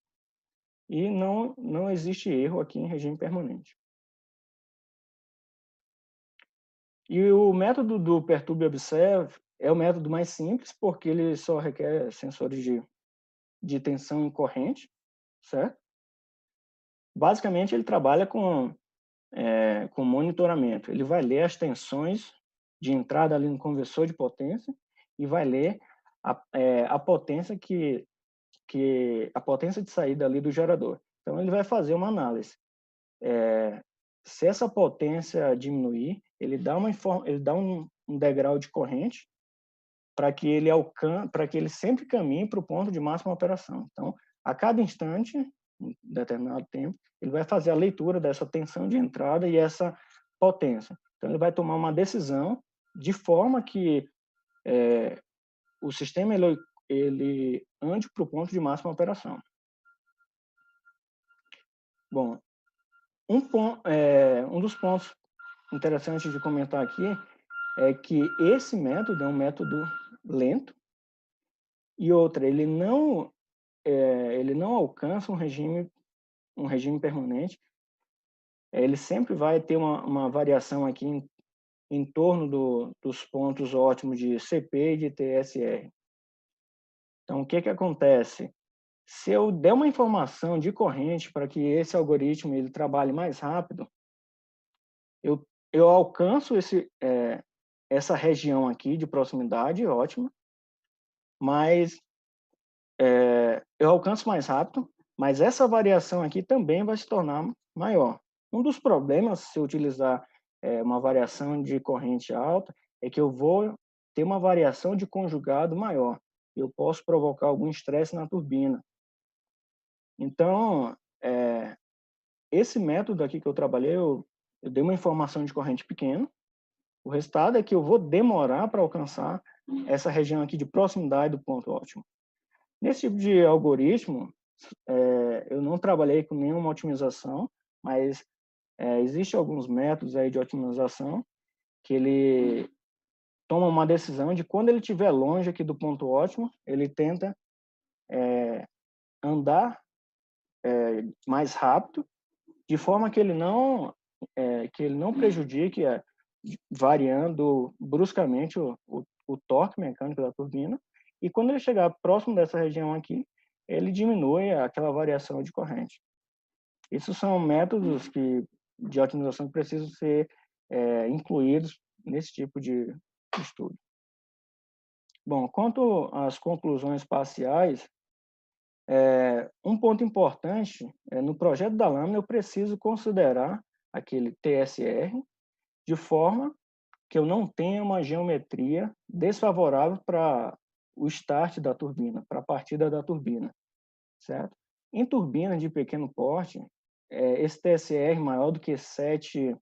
e não existe erro aqui em regime permanente. E o método do Perturbe e Observe é o método mais simples, porque ele só requer sensores de tensão e corrente, certo? Basicamente, ele trabalha com monitoramento. Ele vai ler as tensões de entrada ali no conversor de potência e vai ler a potência a potência de saída ali do gerador. Então, ele vai fazer uma análise. Se essa potência diminuir, ele dá um degrau de corrente para que ele sempre caminhe para o ponto de máxima operação. Então, a cada instante, em determinado tempo, ele vai fazer a leitura dessa tensão de entrada e essa potência. Então, ele vai tomar uma decisão de forma que o sistema ele ande para o ponto de máxima operação. Bom, um dos pontos interessantes de comentar aqui é que esse método é um método lento e outra, ele não ele não alcança um regime permanente. Ele sempre vai ter uma variação aqui em torno dos pontos ótimos de CP e de TSR. Então, o que acontece? Se eu der uma informação de corrente para que esse algoritmo ele trabalhe mais rápido, eu alcanço essa região aqui de proximidade, ótima, mas eu alcanço mais rápido, mas essa variação aqui também vai se tornar maior. Um dos problemas, se eu utilizar uma variação de corrente alta, é que eu vou ter uma variação de conjugado maior. Eu posso provocar algum estresse na turbina. Então, esse método aqui que eu trabalhei, eu dei uma informação de corrente pequena. O resultado é que eu vou demorar para alcançar essa região aqui de proximidade do ponto ótimo. Nesse tipo de algoritmo, eu não trabalhei com nenhuma otimização, mas existem alguns métodos aí de otimização que ele toma uma decisão de quando ele estiver longe aqui do ponto ótimo, ele tenta andar mais rápido, de forma que ele não prejudique, variando bruscamente o torque mecânico da turbina, e quando ele chegar próximo dessa região aqui, ele diminui aquela variação de corrente. Esses são métodos de otimização que precisam ser incluídos nesse tipo de estudo. Bom, quanto às conclusões parciais, um ponto importante no projeto da lâmina eu preciso considerar aquele TSR de forma que eu não tenha uma geometria desfavorável para o start da turbina, para a partida da turbina, certo? Em turbinas de pequeno porte, esse TSR maior do que 7,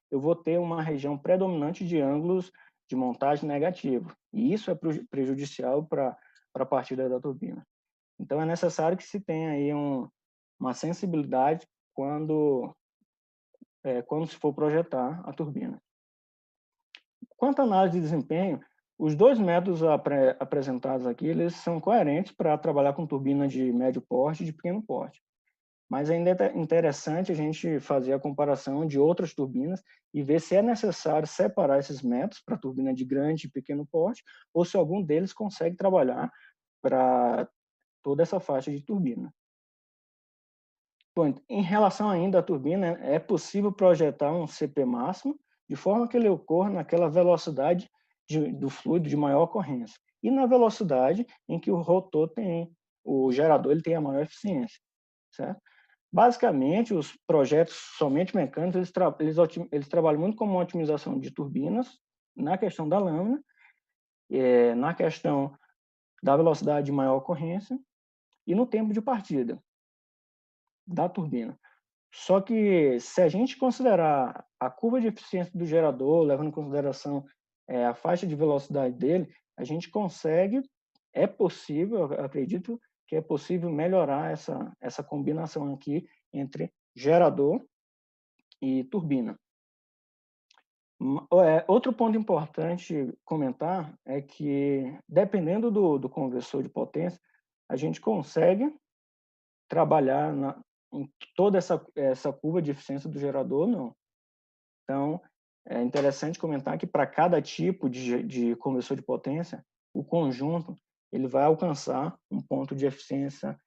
eu vou ter uma região predominante de ângulos de montagem negativo, e isso é prejudicial para a partida da turbina. Então, é necessário que se tenha aí uma sensibilidade quando se for projetar a turbina. Quanto à análise de desempenho, os dois métodos apresentados aqui, eles são coerentes para trabalhar com turbina de médio porte e de pequeno porte. Mas ainda é interessante a gente fazer a comparação de outras turbinas e ver se é necessário separar esses métodos para turbina de grande e pequeno porte, ou se algum deles consegue trabalhar para toda essa faixa de turbina. Bom, em relação ainda à turbina, é possível projetar um CP máximo de forma que ele ocorra naquela velocidade do fluido de maior ocorrência e na velocidade em que o gerador ele tem a maior eficiência, certo? Basicamente, os projetos somente mecânicos, eles trabalham muito com uma otimização de turbinas, na questão da lâmina, na questão da velocidade de maior ocorrência e no tempo de partida da turbina. Só que, se a gente considerar a curva de eficiência do gerador, levando em consideração a faixa de velocidade dele, a gente consegue, é possível, eu acredito que é possível melhorar essa combinação aqui entre gerador e turbina. Outro ponto importante comentar é que, dependendo do conversor de potência, a gente consegue trabalhar em toda essa curva de eficiência do gerador, não. Então, é interessante comentar que para cada tipo de conversor de potência, o conjunto ele vai alcançar um ponto de eficiência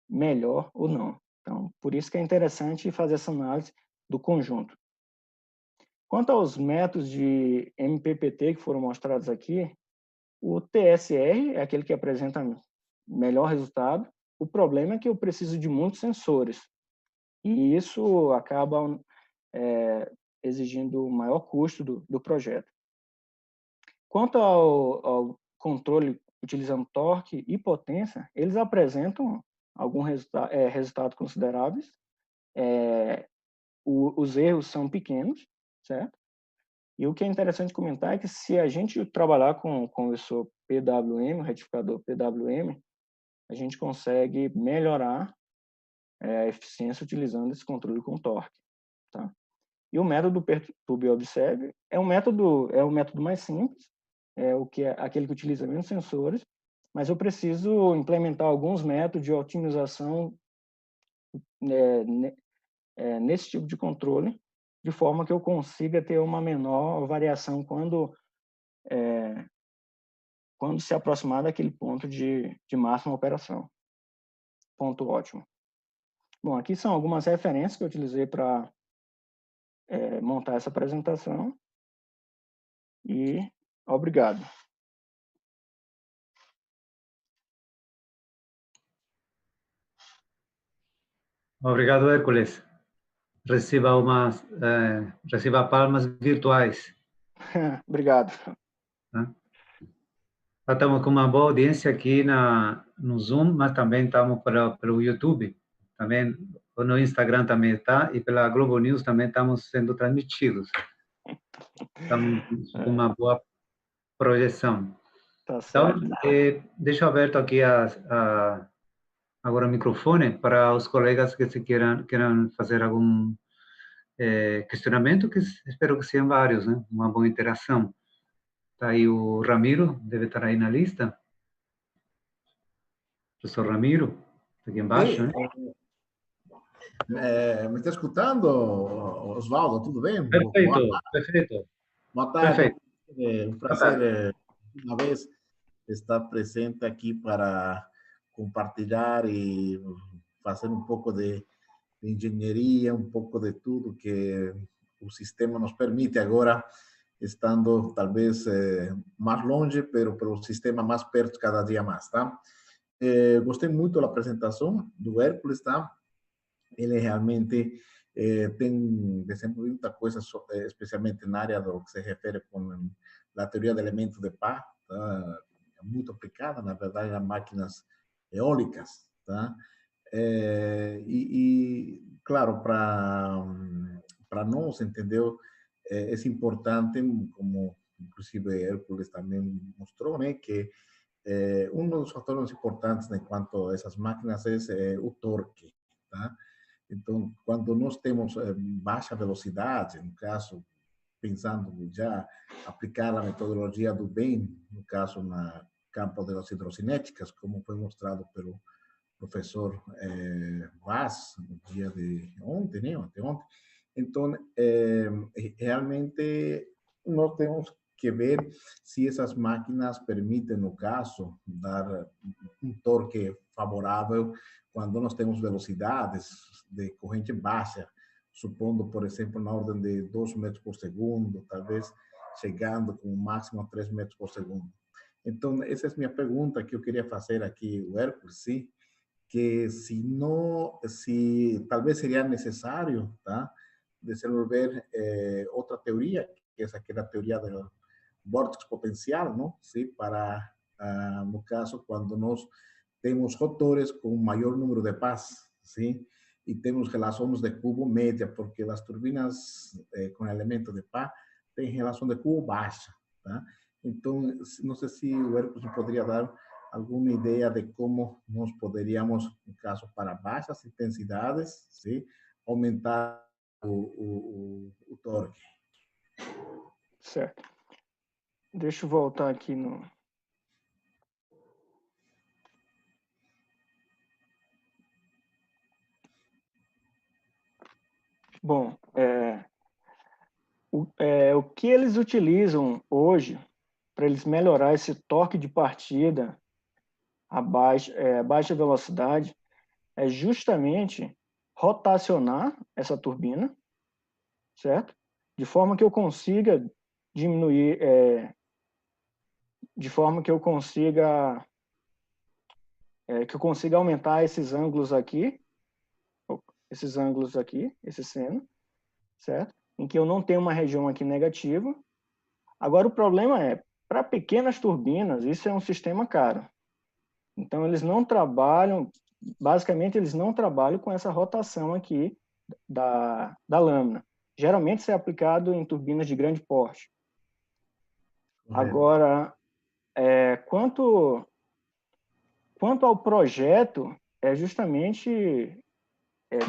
melhor ou não. Então, por isso que é interessante fazer essa análise do conjunto. Quanto aos métodos de MPPT que foram mostrados aqui, o TSR é aquele que apresenta melhor resultado. O problema é que eu preciso de muitos sensores, e isso acaba exigindo maior custo do projeto. Quanto ao controle utilizando torque e potência, eles apresentam alguns resultados consideráveis. Os erros são pequenos, certo? E o que é interessante comentar é que se a gente trabalhar com o conversor PWM, o retificador PWM, a gente consegue melhorar a eficiência utilizando esse controle com torque, tá? E o método Perturbe e Observe é o método mais simples, aquele que utiliza menos sensores, mas eu preciso implementar alguns métodos de otimização nesse tipo de controle, de forma que eu consiga ter uma menor variação quando se aproximar daquele ponto de máxima operação. Ponto ótimo. Bom, aqui são algumas referências que eu utilizei para montar essa apresentação. E obrigado. Obrigado, Hércules. Receba palmas virtuais. Obrigado. Tá? Estamos com uma boa audiência aqui no Zoom, mas também estamos pelo YouTube. Também no Instagram também está, e pela Globo News também estamos sendo transmitidos. Estamos com uma boa projeção. Tá certo. Então, deixo aberto aqui agora o microfone para os colegas que queiram fazer algum questionamento, que espero que sejam vários, né? Uma boa interação. Está aí o Ramiro, deve estar aí na lista. Professor Ramiro, está aqui embaixo, né? Me está escutando, Osvaldo? Tudo bem? Perfeito, perfeito. Boa tarde. Perfeito. É um prazer, uma vez, estar presente aqui para compartilhar e fazer um pouco de engenharia, um pouco de tudo que o sistema nos permite agora, estando talvez mais longe, pero o sistema mais perto cada dia mais, tá? Gostei muito da apresentação do Hércules, tá? Ele realmente tem desenvolvido muita coisa, especialmente na área do que se refere com a teoria de elementos de pá, tá? Muito aplicada, na verdade, a máquinas eólicas, tá? Claro, para nós, entendeu? É importante, como inclusive Hércules também mostrou, né, que um dos fatores importantes enquanto a essas máquinas é o torque, tá? Então, quando nós temos baixa velocidade, no caso, pensando já aplicar a metodologia do Bain, no caso, no campo das hidrocinéticas, como foi mostrado pelo professor Vaz no dia de ontem, né? Anteontem. Então, realmente, nós temos que ver se essas máquinas permitem, no caso, dar um torque favorável quando nós temos velocidades de corrente baixa, supondo, por exemplo, na ordem de 2 metros por segundo, talvez chegando com um máximo a 3 metros por segundo. Então, essa é a minha pergunta que eu queria fazer aqui, o Hércules, sim, que se talvez seria necessário, tá, desenvolver outra teoria, que é aquela teoria do vórtice potencial, não? Sim, para, no caso, quando nós temos rotores com maior número de pás, sim, e temos relações de cubo média, porque as turbinas com elemento de pá têm relação de cubo baixa, tá? Então, não sei se o Hércules poderia dar alguma ideia de como nós poderíamos, no caso, para baixas intensidades, sim, aumentar o torque. Certo. Deixa eu voltar aqui no... Bom, o que eles utilizam hoje para eles melhorar esse torque de partida a baixa velocidade é justamente rotacionar essa turbina, certo? De forma que eu consiga diminuir, de forma que eu consiga aumentar esses ângulos aqui, esse seno, certo? Em que eu não tenho uma região aqui negativa. Agora, o problema é, para pequenas turbinas, isso é um sistema caro. Então, eles não trabalham, basicamente, eles não trabalham com essa rotação aqui da lâmina. Geralmente, isso é aplicado em turbinas de grande porte. Agora, quanto ao projeto, justamente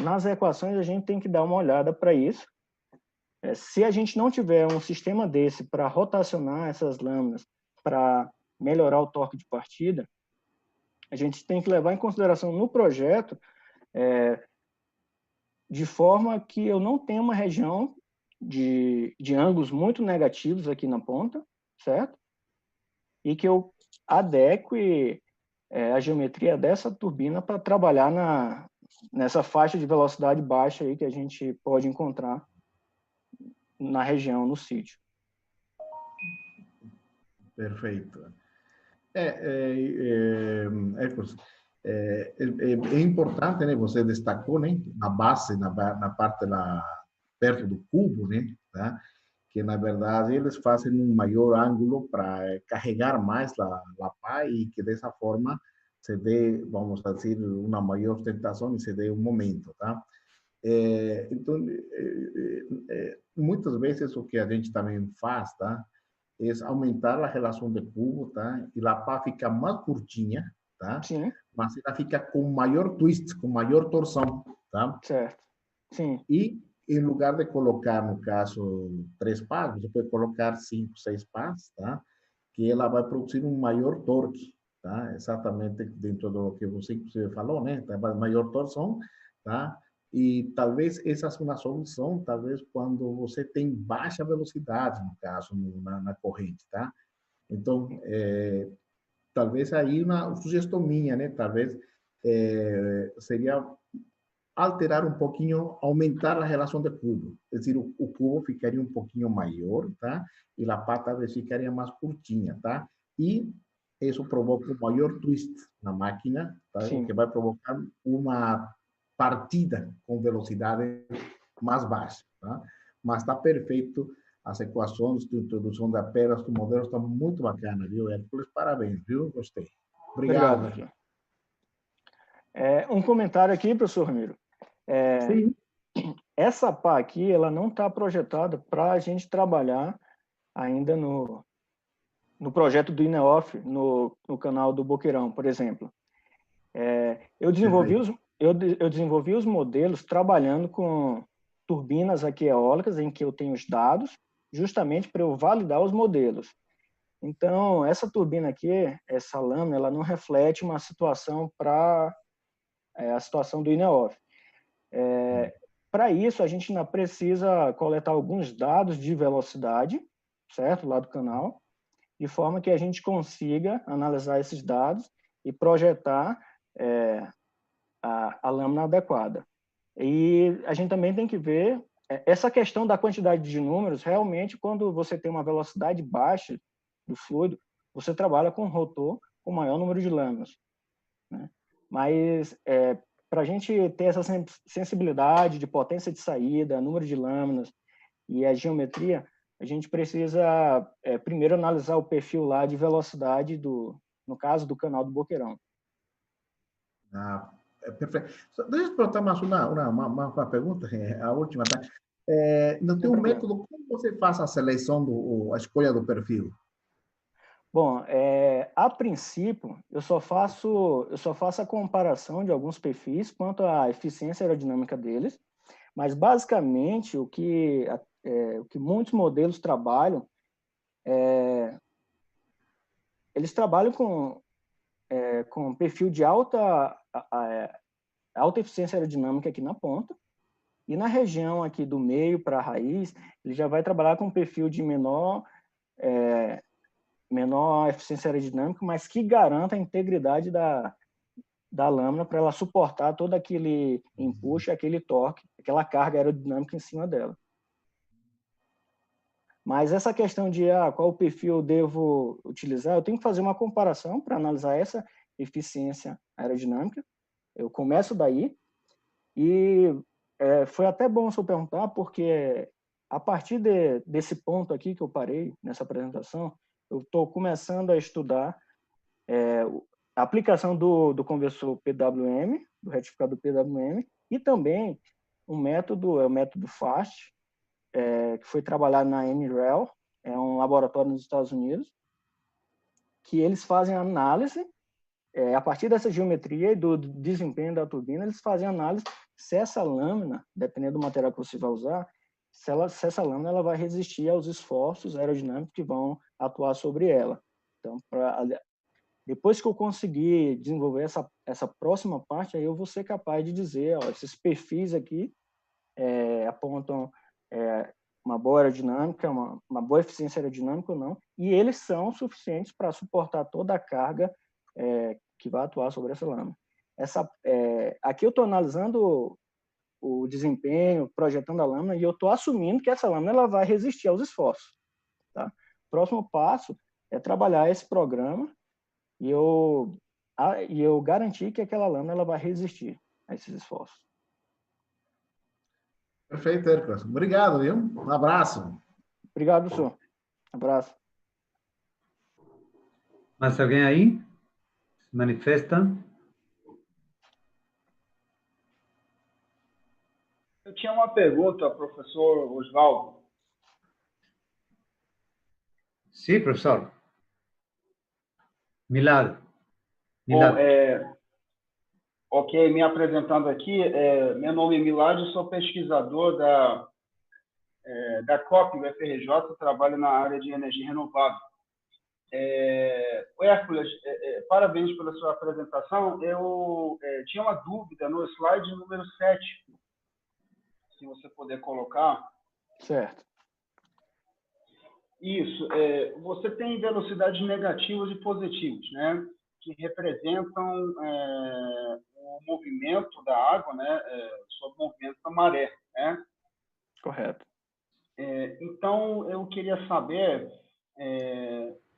nas equações a gente tem que dar uma olhada para isso. Se a gente não tiver um sistema desse para rotacionar essas lâminas, para melhorar o torque de partida, a gente tem que levar em consideração no projeto de forma que eu não tenha uma região de ângulos muito negativos aqui na ponta, certo? E que eu adeque a geometria dessa turbina para trabalhar nessa faixa de velocidade baixa aí que a gente pode encontrar na região, no sítio. Perfeito. É importante, né? Você destacou, né? Na base, na parte lá perto do cubo, né? Tá? Que na verdade eles fazem um maior ângulo para carregar mais a pá e que dessa forma se dê, vamos dizer, uma maior sustentação e se dê um momento, tá? Então, muitas vezes o que a gente também faz, tá? É aumentar a relação de cubo, tá? E a pá fica mais curtinha, tá? Sim. Mas ela fica com maior twist, com maior torção, tá? Certo. Sim. E em lugar de colocar, no caso, 3 pás, você pode colocar 5, 6 pás, tá? Que ela vai produzir um maior torque, tá? Exatamente dentro do que você falou, né? Tá? Maior torção, tá? E talvez essa é uma solução, talvez quando você tem baixa velocidade, no caso, na corrente, tá? Então, talvez aí uma sugestão minha, né? Talvez seria alterar um pouquinho, aumentar a relação de cubo. É dizer, o cubo ficaria um pouquinho maior, tá? E a pá talvez ficaria mais curtinha, tá? E isso provoca um maior twist na máquina, tá? O que vai provocar uma partida com velocidade mais baixa, tá? Mas está perfeito. As equações de introdução da pedras do modelo estão muito bacanas, viu, Hércules? Parabéns, viu? Gostei. Obrigado. Obrigado. Um comentário aqui, professor Ramiro. Sim. Essa pá aqui, ela não está projetada para a gente trabalhar ainda no projeto do INEOF, no canal do Boqueirão, por exemplo. Eu desenvolvi os modelos trabalhando com turbinas aqui eólicas, em que eu tenho os dados, justamente para eu validar os modelos. Então, essa turbina aqui, essa lâmina, ela não reflete uma situação para a situação do INEOF. Para isso, a gente ainda precisa coletar alguns dados de velocidade, certo? Lá do canal, de forma que a gente consiga analisar esses dados e projetar a lâmina adequada. E a gente também tem que ver essa questão da quantidade de números. Realmente, quando você tem uma velocidade baixa do fluido, você trabalha com rotor com maior número de lâminas, né? Mas para a gente ter essa sensibilidade de potência de saída, número de lâminas e a geometria, a gente precisa primeiro analisar o perfil lá de velocidade no caso do canal do Boqueirão. Perfeito. Deixa eu perguntar mais uma pergunta, a última, tá? No teu método, como você faz a seleção, a escolha do perfil? Bom, a princípio, eu só faço a comparação de alguns perfis quanto à eficiência aerodinâmica deles, mas basicamente o que muitos modelos trabalham, eles trabalham com perfil de alta eficiência aerodinâmica aqui na ponta, e na região aqui do meio para a raiz, ele já vai trabalhar com perfil de menor eficiência aerodinâmica, mas que garanta a integridade da lâmina para ela suportar todo aquele empuxo, aquele torque, aquela carga aerodinâmica em cima dela. Mas essa questão de qual perfil eu devo utilizar, eu tenho que fazer uma comparação para analisar essa eficiência aerodinâmica. Eu começo daí e foi até bom se eu perguntar, porque a partir desse ponto aqui que eu parei nessa apresentação, eu estou começando a estudar a aplicação do conversor PWM, do retificador PWM, e também o método FAST, que foi trabalhado na NREL, é um laboratório nos Estados Unidos, que eles fazem análise, a partir dessa geometria e do desempenho da turbina, eles fazem análise se essa lâmina, dependendo do material que você vai usar, se essa lâmina ela vai resistir aos esforços aerodinâmicos que vão atuar sobre ela. Então, Depois que eu conseguir desenvolver essa próxima parte, aí eu vou ser capaz de dizer, ó, esses perfis aqui apontam uma boa aerodinâmica, uma boa eficiência aerodinâmica ou não, e eles são suficientes para suportar toda a carga que vai atuar sobre essa lâmina. Aqui eu estou analisando o desempenho, projetando a lâmina, e eu estou assumindo que essa lâmina ela vai resistir aos esforços. Tá? O próximo passo é trabalhar esse programa e eu garantir que aquela lâmina ela vai resistir a esses esforços. Perfeito, Hércules. Obrigado, viu? Um abraço. Obrigado, senhor. Abraço. Mais alguém aí? Se manifesta? Eu tinha uma pergunta, professor Osvaldo. Sim, professor. Milad. Bom, ok, me apresentando aqui, meu nome é Milad, eu sou pesquisador da COP, do FRJ, trabalho na área de energia renovável. Hércules, parabéns pela sua apresentação. Eu tinha uma dúvida no slide número 7, se você puder colocar. Certo. Isso. Você tem velocidades negativas e positivas, né? Que representam o movimento da água, né? Sobre o movimento da maré, né? Correto. Então, eu queria saber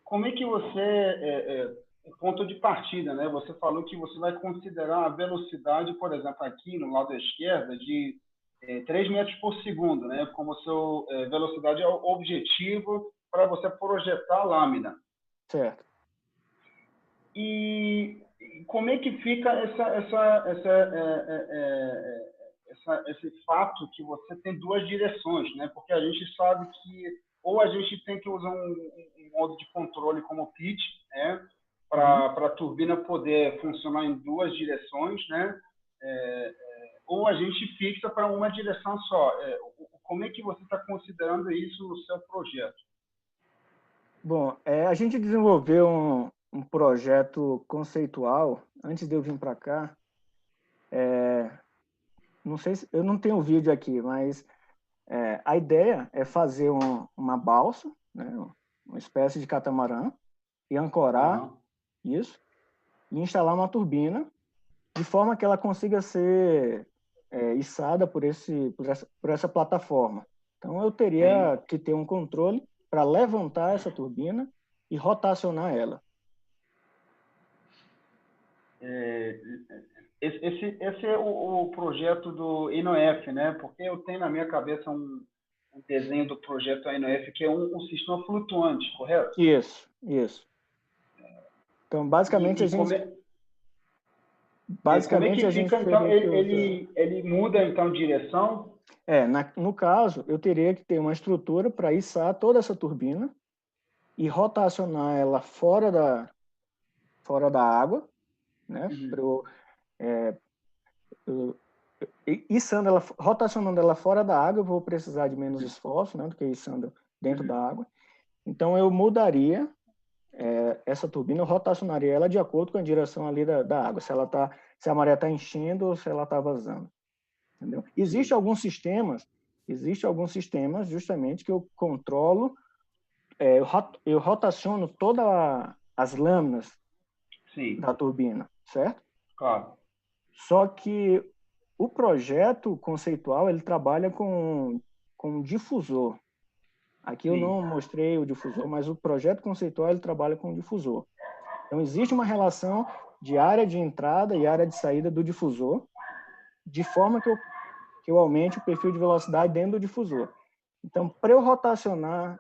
como é que você... o ponto de partida, né? Você falou que você vai considerar a velocidade, por exemplo, aqui no lado esquerdo, de 3 metros por segundo, né? Como sua velocidade é o objetivo para você projetar a lâmina. Certo. E como é que fica esse fato que você tem 2 direções, né? Porque a gente sabe que ou a gente tem que usar um modo de controle como pitch, né? Para a turbina poder funcionar em 2 direções, né? Ou a gente fixa para uma direção só. Como é que você está considerando isso no seu projeto? Bom, a gente desenvolveu um projeto conceitual antes de eu vir para cá. Não sei se eu não tenho vídeo aqui, mas a ideia é fazer uma balsa, né, uma espécie de catamarã, e ancorar isso e instalar uma turbina de forma que ela consiga ser içada por essa plataforma. Então, eu teria que ter um controle para levantar essa turbina e rotacionar ela. Esse é o projeto do INOF, né? Porque eu tenho na minha cabeça um desenho do projeto INOF que é um sistema flutuante, correto? Isso. Então, basicamente, a gente... Basicamente, a gente então, ele muda, então, direção? No caso, eu teria que ter uma estrutura para içar toda essa turbina e rotacionar ela fora da água, né? Rotacionando ela fora da água, eu vou precisar de menos esforço, né, do que içando dentro da água. Então, eu mudaria essa turbina, eu rotacionaria ela de acordo com a direção ali da água, se a maré está enchendo ou se ela está vazando. Entendeu? Existem alguns sistemas justamente que eu controlo, eu rotaciono todas as lâminas da turbina, certo? Claro. Só que o projeto conceitual, ele trabalha com difusor. Aqui eu não mostrei o difusor, mas o projeto conceitual, ele trabalha com difusor. Então, existe uma relação de área de entrada e área de saída do difusor, de forma que eu aumente o perfil de velocidade dentro do difusor. Então, para eu rotacionar,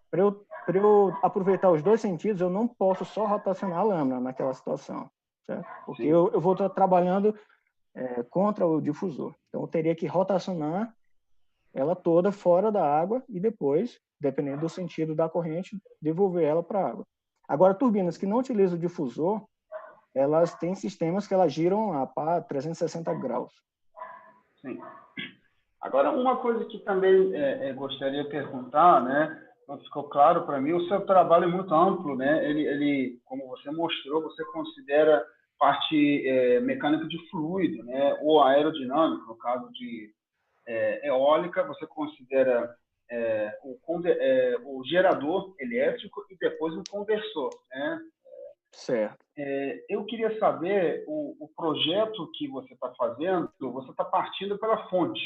para eu aproveitar os 2 sentidos, eu não posso só rotacionar a lâmina naquela situação, certo? Porque eu vou estar trabalhando contra o difusor. Então, eu teria que rotacionar ela toda fora da água e depois, dependendo do sentido da corrente, devolver ela para a água. Agora, turbinas que não utilizam o difusor, elas têm sistemas que elas giram a 360 graus. Sim. Agora, uma coisa que também gostaria de perguntar, né? ficou claro para mim. O seu trabalho é muito amplo, né? Ele, como você mostrou, você considera parte mecânica de fluido, né? Ou aerodinâmica, no caso de eólica, você considera o gerador elétrico e depois o conversor, né? Certo. Eu queria saber o projeto que você está fazendo. Você está partindo pela fonte,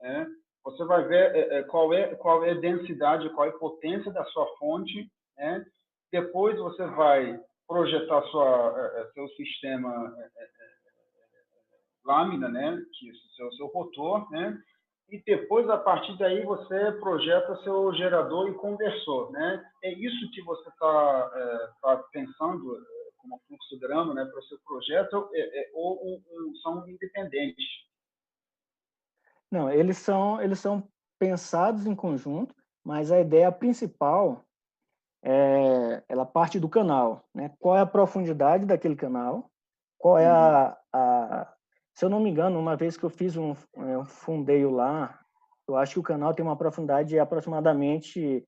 né? Você vai ver qual é a densidade, qual é a potência da sua fonte, né? Depois você vai projetar seu sistema lâmina, né? Que é seu rotor, né? E depois, a partir daí, você projeta seu gerador e conversor, né? É isso que você tá pensando como fluxograma, né, para o seu projeto, ou são independentes? Não, eles são pensados em conjunto, mas a ideia principal ela parte do canal, né? Qual é a profundidade daquele canal? Qual é se eu não me engano, uma vez que eu fiz um fundeio lá, eu acho que o canal tem uma profundidade de aproximadamente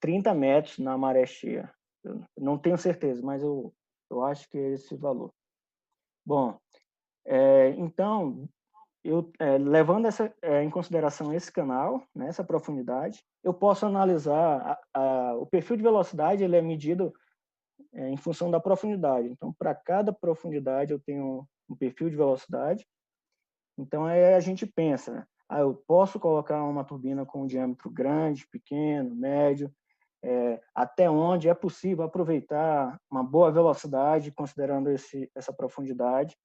30 metros na maré cheia. Eu não tenho certeza, mas eu acho que é esse valor. Bom, então, levando em consideração esse canal, né, essa profundidade, eu posso analisar o perfil de velocidade. Ele é medido em função da profundidade. Então, para cada profundidade, eu tenho um perfil de velocidade. Então, a gente pensa, né? Eu posso colocar uma turbina com um diâmetro grande, pequeno, médio, até onde é possível aproveitar uma boa velocidade, considerando essa profundidade.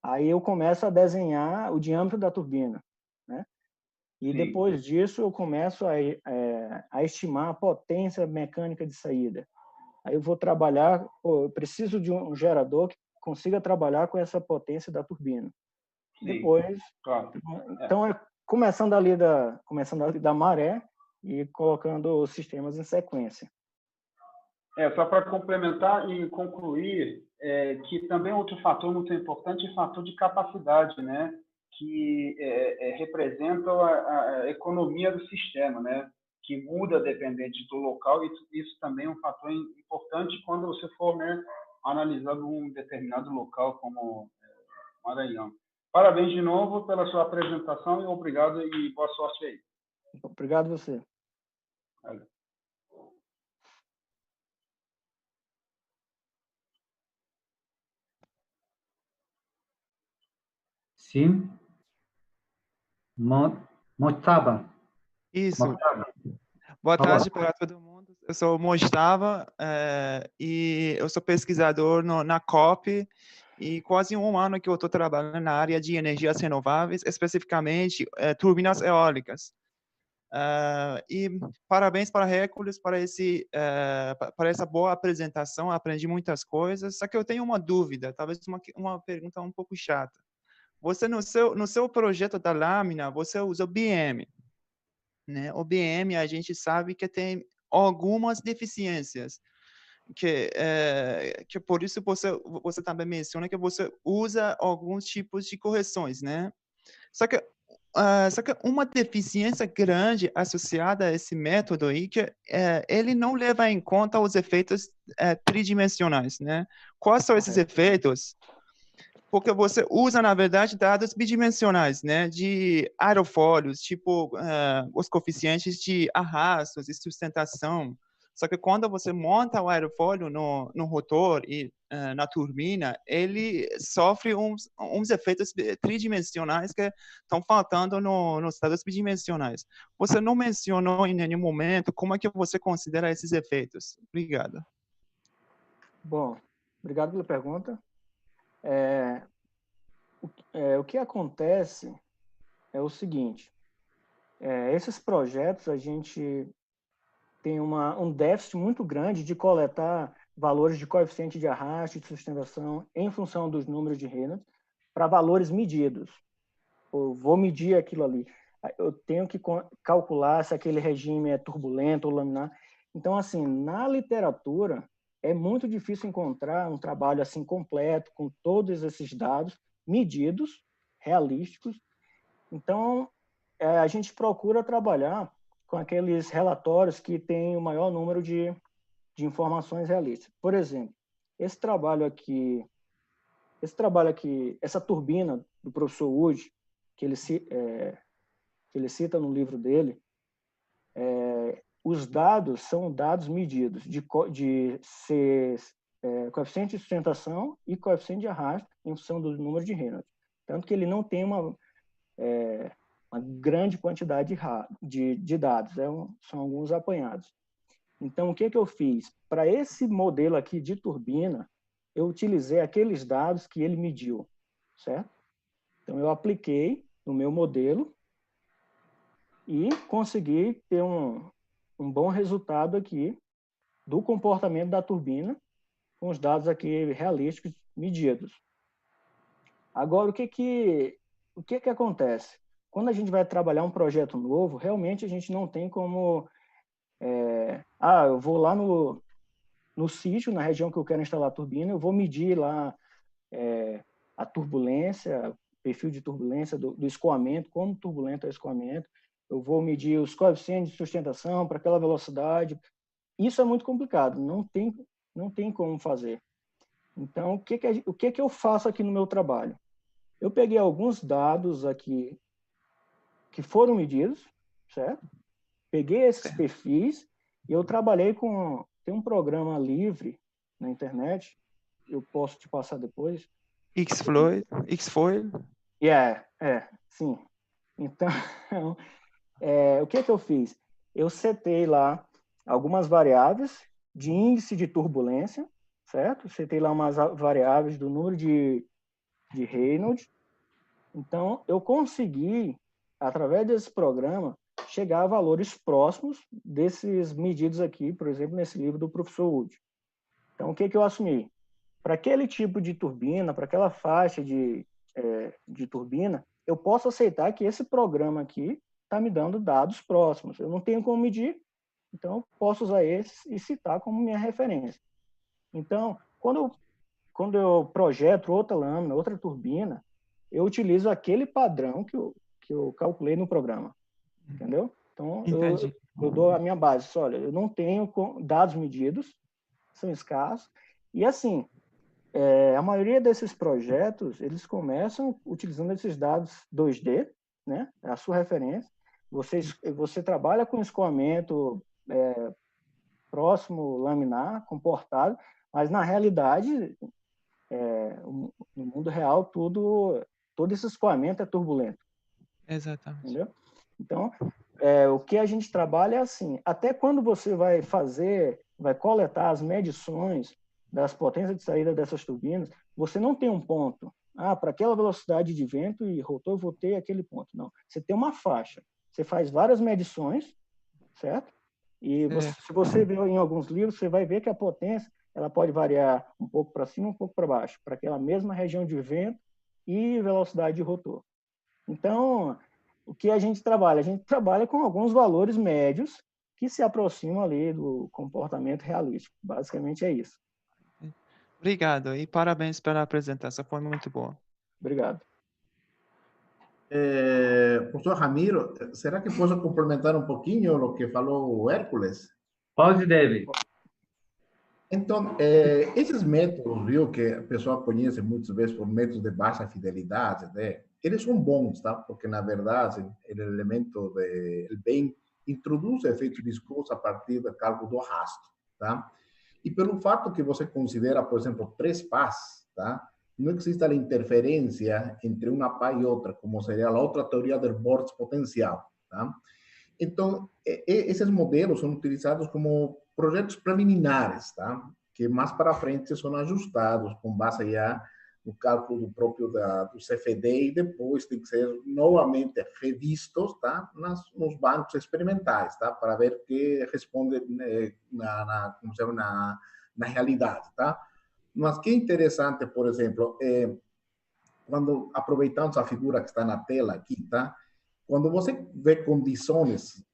Aí eu começo a desenhar o diâmetro da turbina, né? E Sim. Depois disso eu começo a estimar a potência mecânica de saída. Aí eu vou trabalhar, eu preciso de um gerador que consiga trabalhar com essa potência da turbina. Sim, Depois, claro. Então começando ali da maré e colocando os sistemas em sequência. Só para complementar e concluir, que também outro fator muito importante é o fator de capacidade, né? Que representa a economia do sistema, né? Que muda dependente do local, e isso também é um fator importante quando você for, né, analisar um determinado local como Maranhão. Parabéns de novo pela sua apresentação e obrigado e boa sorte aí. Obrigado a você. Valeu. Sim. Mojtaba. Isso. Mojtaba. Boa Olá. tarde para todo mundo. Eu sou Mojtaba e eu sou pesquisador na COP, e quase um ano que eu estou trabalhando na área de energias renováveis, especificamente turbinas eólicas. E parabéns para Hércules para essa boa apresentação. Aprendi muitas coisas. Só que eu tenho uma dúvida, talvez uma pergunta um pouco chata. Você no seu projeto da lâmina, você usa o BM, né? O BM a gente sabe que tem algumas deficiências, que por isso você também menciona que você usa alguns tipos de correções, né? Só que uma deficiência grande associada a esse método aí, que ele não leva em conta os efeitos tridimensionais, né? Quais são esses efeitos? Porque você usa, na verdade, dados bidimensionais, né, de aerofólios, tipo os coeficientes de arrastos e sustentação. Só que quando você monta o aerofólio no rotor e na turbina, ele sofre uns efeitos tridimensionais que estão faltando nos dados bidimensionais. Você não mencionou em nenhum momento como é que você considera esses efeitos. Obrigado. Bom, obrigado pela pergunta. O que acontece é o seguinte: esses projetos, a gente tem um déficit muito grande de coletar valores de coeficiente de arraste, de sustentação, em função dos números de Reynolds, para valores medidos. Eu vou medir aquilo ali. Eu tenho que calcular se aquele regime é turbulento ou laminar. Então, assim, na literatura, é muito difícil encontrar um trabalho assim completo, com todos esses dados medidos, realísticos. Então, a gente procura trabalhar com aqueles relatórios que têm o maior número de informações realistas. Por exemplo, esse trabalho aqui, essa turbina do professor Wood, que ele cita no livro dele, os dados são dados medidos de coeficiente de sustentação e coeficiente de arrasto em função do número de Reynolds. Tanto que ele não tem uma grande quantidade de dados, são alguns apanhados. Então, o que eu fiz? Para esse modelo aqui de turbina, eu utilizei aqueles dados que ele mediu, certo? Então, eu apliquei no meu modelo e consegui ter um bom resultado aqui do comportamento da turbina com os dados aqui realísticos medidos. Agora, o que acontece? Quando a gente vai trabalhar um projeto novo, realmente a gente não tem como... eu vou lá no sítio, na região que eu quero instalar a turbina, eu vou medir lá a turbulência, o perfil de turbulência do escoamento, como turbulento é o escoamento, eu vou medir os coeficientes de sustentação para aquela velocidade. Isso é muito complicado, não tem como fazer. Então, o que eu faço aqui no meu trabalho? Eu peguei alguns dados aqui que foram medidos, certo? Peguei esses perfis e eu trabalhei tem um programa livre na internet, eu posso te passar depois. Xfoil? Sim. Então, o que eu fiz? Eu setei lá algumas variáveis de índice de turbulência, certo? Setei lá umas variáveis do número de Reynolds. Então, eu consegui, através desse programa, chegar a valores próximos desses medidos aqui, por exemplo, nesse livro do professor Wood. Então, o que eu assumi? Para aquele tipo de turbina, para aquela faixa de turbina, eu posso aceitar que esse programa aqui está me dando dados próximos. Eu não tenho como medir, então eu posso usar esses e citar como minha referência. Então, quando eu projeto outra lâmina, outra turbina, eu utilizo aquele padrão que eu calculei no programa. Entendeu? Então, eu dou a minha base. Olha, eu não tenho dados medidos, são escassos. E, assim, a maioria desses projetos, eles começam utilizando esses dados 2D, né? É a sua referência. Você trabalha com escoamento próximo laminar, comportado, mas, na realidade, no mundo real, todo esse escoamento é turbulento. Exatamente. Entendeu? Então, o que a gente trabalha é assim, até quando você vai coletar as medições das potências de saída dessas turbinas, você não tem um ponto. Para aquela velocidade de vento e rotor, eu vou ter aquele ponto. Não. Você tem uma faixa. Você faz várias medições, certo? E se você ver em alguns livros, você vai ver que a potência ela pode variar um pouco para cima, um pouco para baixo, para aquela mesma região de vento e velocidade de rotor. Então, o que a gente trabalha? A gente trabalha com alguns valores médios que se aproximam ali do comportamento realístico. Basicamente é isso. Obrigado e parabéns pela apresentação, foi muito boa. Obrigado. Professor Ramiro, será que posso complementar um pouquinho o que falou o Hércules? Pode, David. Então, esses métodos, viu, que a pessoa conhece muitas vezes por métodos de baixa fidelidade, né? Eles são bons, tá? Porque, na verdade, o elemento do bem introduz efeito viscoso a partir do cálculo do arrasto, tá? E pelo fato que você considera, por exemplo, 3 pás, tá? Não existe a interferência entre uma pá e outra, como seria a outra teoria do vórtice potencial, tá? Então, esses modelos são utilizados como projetos preliminares, tá? Que mais para frente são ajustados com base já no cálculo do próprio do CFD e depois tem que ser novamente revistos, tá? Nos bancos experimentais, tá? Para ver o que responde na realidade, tá? Mas que interessante, por exemplo, quando aproveitamos a figura que está na tela aqui, tá? Quando você vê condições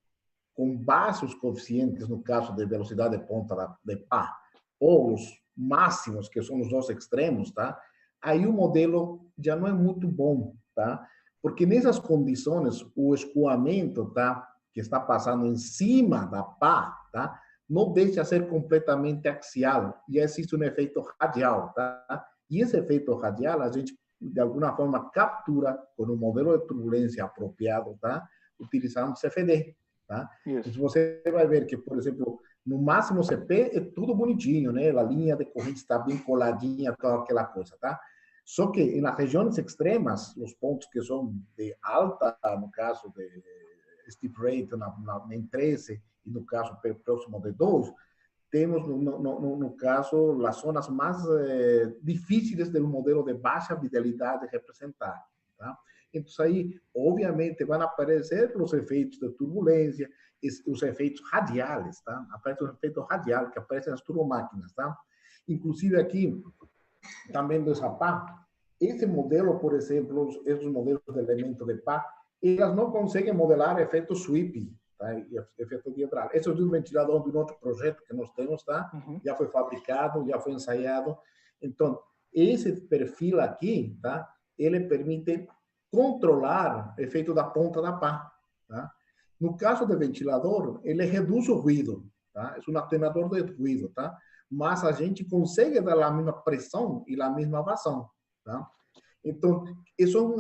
com baixos coeficientes, no caso de velocidade de ponta de pá, ou os máximos, que são os dois extremos, tá? Aí o modelo já não é muito bom, tá? Porque nessas condições, o escoamento, tá? que está passando em cima da pá, tá? Não deixa de ser completamente axial e existe um efeito radial, tá? E esse efeito radial a gente de alguma forma captura com um modelo de turbulência apropriado, tá? Utilizando CFD, tá? Isso. Então você vai ver que, por exemplo, no máximo CP é tudo bonitinho, né? A linha de corrente está bem coladinha, toda aquela coisa, tá? Só que nas regiões extremas, os pontos que são de alta, no caso de steep rate em 13 e no caso próximo de 2, temos no caso as zonas mais difíceis do modelo de baixa fidelidade representar, tá? Então aí, obviamente, vão aparecer os efeitos de turbulência, os efeitos radiais, tá? Aparece um efeito radial que aparece nas turbomáquinas, tá? Inclusive aqui, também dessa pá, esse modelo, por exemplo, esses modelos de elemento de pá, elas não conseguem modelar efeito sweep, tá? E efeito diedral. Esse é um ventilador de um outro projeto que nós temos, tá? Já foi fabricado, já foi ensaiado. Então, esse perfil aqui, tá? Ele permite controlar o efeito da ponta da pá, tá? No caso do ventilador, ele reduz o ruído, tá? É um atenuador de ruído, tá? Mas a gente consegue dar a mesma pressão e a mesma vazão, tá? Então, são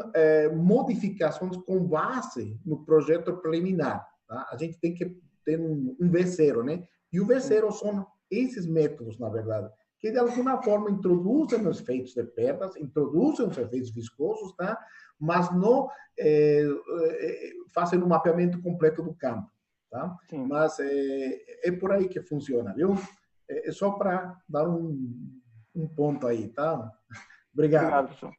modificações com base no projeto preliminar, tá? A gente tem que ter um V0, né? E o V0 são esses métodos, na verdade, que de alguma forma introduzem os efeitos de perdas, introduzem os efeitos viscosos, tá? Mas não fazem um mapeamento completo do campo, tá? Sim. Mas é por aí que funciona, viu? É só para dar um ponto aí, tá? Obrigado. Obrigado, professor.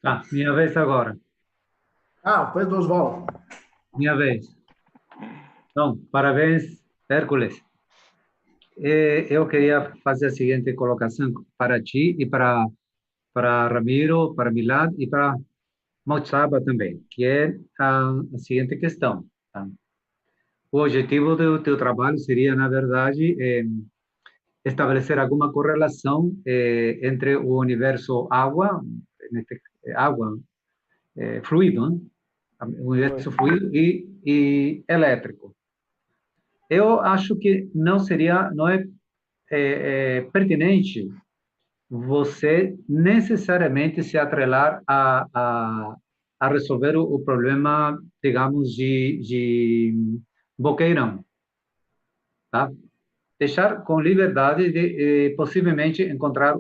Tá, minha vez agora. Depois do Oswaldo. Minha vez. Então, parabéns, Hércules. Eu queria fazer a seguinte colocação para ti e para Ramiro, para Milad e para Motsaba também, que é a seguinte questão. Tá? O objetivo do teu trabalho seria, na verdade, estabelecer alguma correlação entre o universo água, água, fluido, né? O universo fluido e elétrico. Eu acho que não é pertinente você necessariamente se atrelar a resolver o problema, digamos, de Boqueirão, tá? Deixar com liberdade de possivelmente encontrar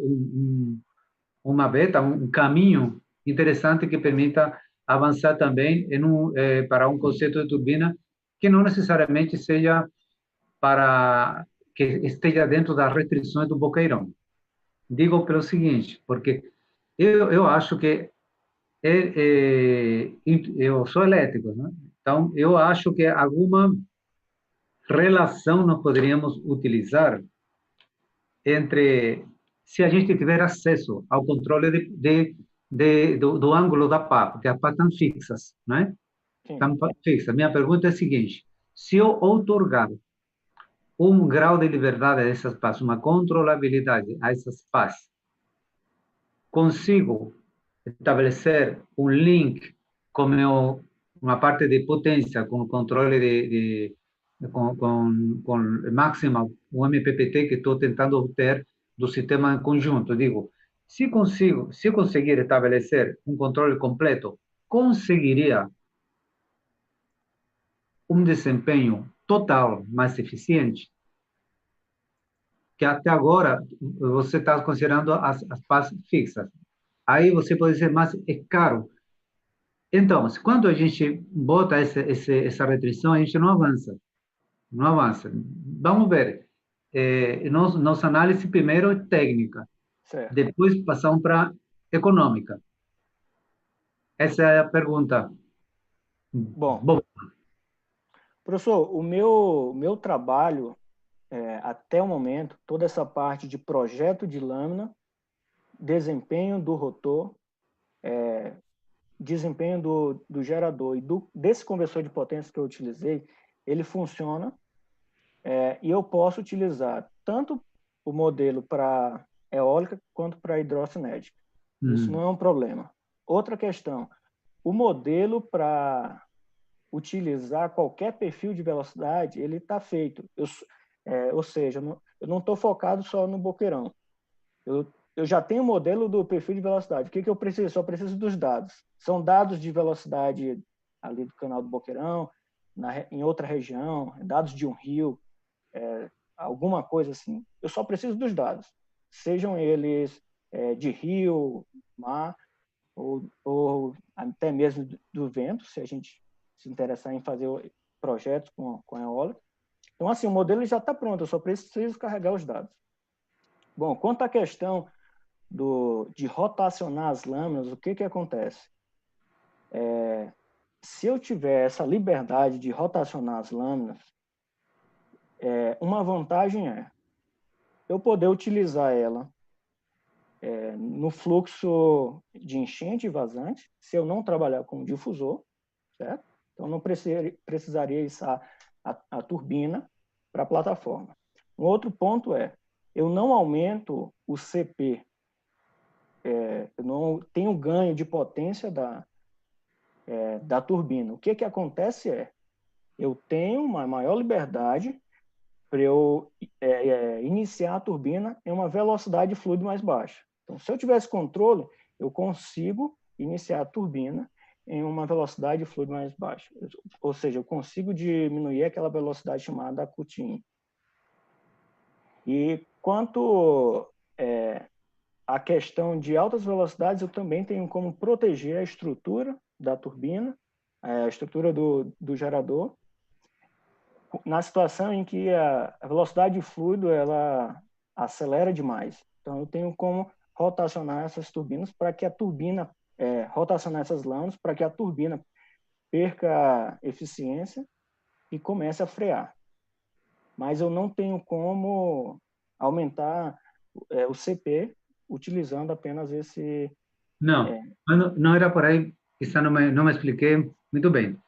uma beta, um caminho interessante que permita avançar também para um conceito de turbina que não necessariamente seja para que esteja dentro das restrições do Boqueirão. Digo pelo seguinte, porque eu acho que eu sou elétrico, né? Então eu acho que alguma relação nós poderíamos utilizar entre, se a gente tiver acesso ao controle do ângulo da pá, porque as pás estão fixas, né? Estão fixas. Minha pergunta é a seguinte: se eu outorgar um grau de liberdade a essas pás, uma controlabilidade a essas pás, consigo estabelecer um link com uma parte de potência, com o controle com máxima, o MPPT que estou tentando obter do sistema em conjunto. Digo, se eu conseguir estabelecer um controle completo, conseguiria um desempenho total mais eficiente, que até agora você está considerando as pás fixas. Aí você pode dizer, mas é caro. Então, quando a gente bota essa restrição, a gente não avança. Não avança. Vamos ver. Nossa análise primeiro é técnica. Certo. Depois passamos para econômica. Essa é a pergunta. Bom, professor, o meu trabalho, até o momento, toda essa parte de projeto de lâmina, desempenho do rotor, desempenho do gerador e desse conversor de potência que eu utilizei, ele funciona e eu posso utilizar tanto o modelo para eólica quanto para hidrocinética. Isso não é um problema. Outra questão, o modelo para utilizar qualquer perfil de velocidade, ele está feito. Ou seja, eu não estou focado só no boqueirão. Eu já tenho o modelo do perfil de velocidade. O que eu preciso? Só preciso dos dados. São dados de velocidade ali do canal do boqueirão, em outra região, dados de um rio, alguma coisa assim. Eu só preciso dos dados. Sejam eles de rio, mar, ou até mesmo do vento, se a gente se interessar em fazer projetos com eólica. Então, assim, o modelo já está pronto, eu só preciso carregar os dados. Bom, quanto à questão de rotacionar as lâminas, o que acontece? Se eu tiver essa liberdade de rotacionar as lâminas, uma vantagem é eu poder utilizar ela no fluxo de enchente e vazante, se eu não trabalhar com difusor, certo? Então, não precisaria içar a turbina para a plataforma. Um outro ponto eu não aumento o CP, eu não tenho ganho de potência da turbina. O que acontece eu tenho uma maior liberdade para eu iniciar a turbina em uma velocidade de fluido mais baixa. Então, se eu tivesse controle, eu consigo iniciar a turbina em uma velocidade de fluido mais baixa. Ou seja, eu consigo diminuir aquela velocidade chamada Cutin. E quanto à questão de altas velocidades, eu também tenho como proteger a estrutura da turbina, a estrutura do gerador, na situação em que a velocidade de fluido ela acelera demais. Então, eu tenho como rotacionar essas turbinas para que a turbina, rotacionar essas lâminas para que a turbina perca eficiência e comece a frear. Mas eu não tenho como aumentar o CP utilizando apenas esse... Não era por aí, quizá não me expliquei muito bem.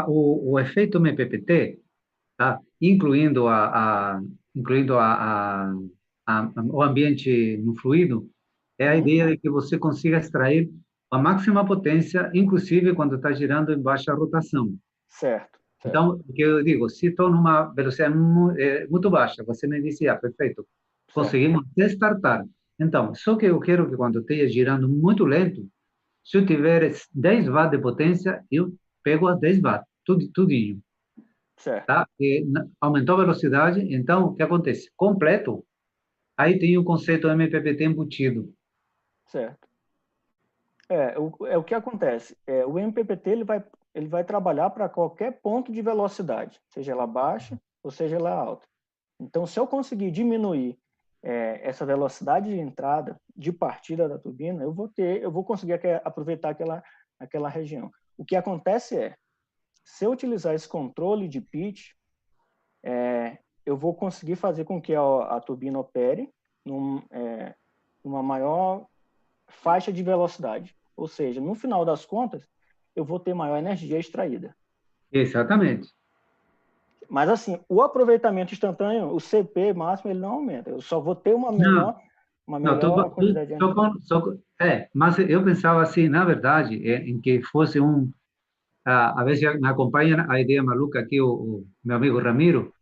O efeito MPPT, tá? Incluindo o ambiente no fluido, é a ideia de que você consiga extrair a máxima potência, inclusive quando está girando em baixa rotação. Certo. Então, o que eu digo, se estou numa velocidade muito baixa, você me disse, perfeito, conseguimos destartar. Então, só que eu quero que quando esteja girando muito lento, se eu tiver 10 watts de potência, eu pego a 10 watts, tudinho. Certo. Tá? Aumentou a velocidade, então, o que acontece? Completo, aí tem o conceito MPPT embutido. Certo. O que acontece? O MPPT ele vai trabalhar para qualquer ponto de velocidade, seja ela baixa ou seja ela alta. Então, se eu conseguir diminuir essa velocidade de entrada, de partida da turbina, eu vou conseguir aproveitar aquela região. O que acontece se eu utilizar esse controle de pitch, eu vou conseguir fazer com que a turbina opere numa maior faixa de velocidade. Ou seja, no final das contas, eu vou ter maior energia extraída. Exatamente. Mas, assim, o aproveitamento instantâneo, o CP máximo, ele não aumenta. Eu só vou ter uma melhor quantidade de energia. Mas eu pensava assim, na verdade, em que fosse a ver me acompanha a ideia maluca aqui, o meu amigo Ramiro,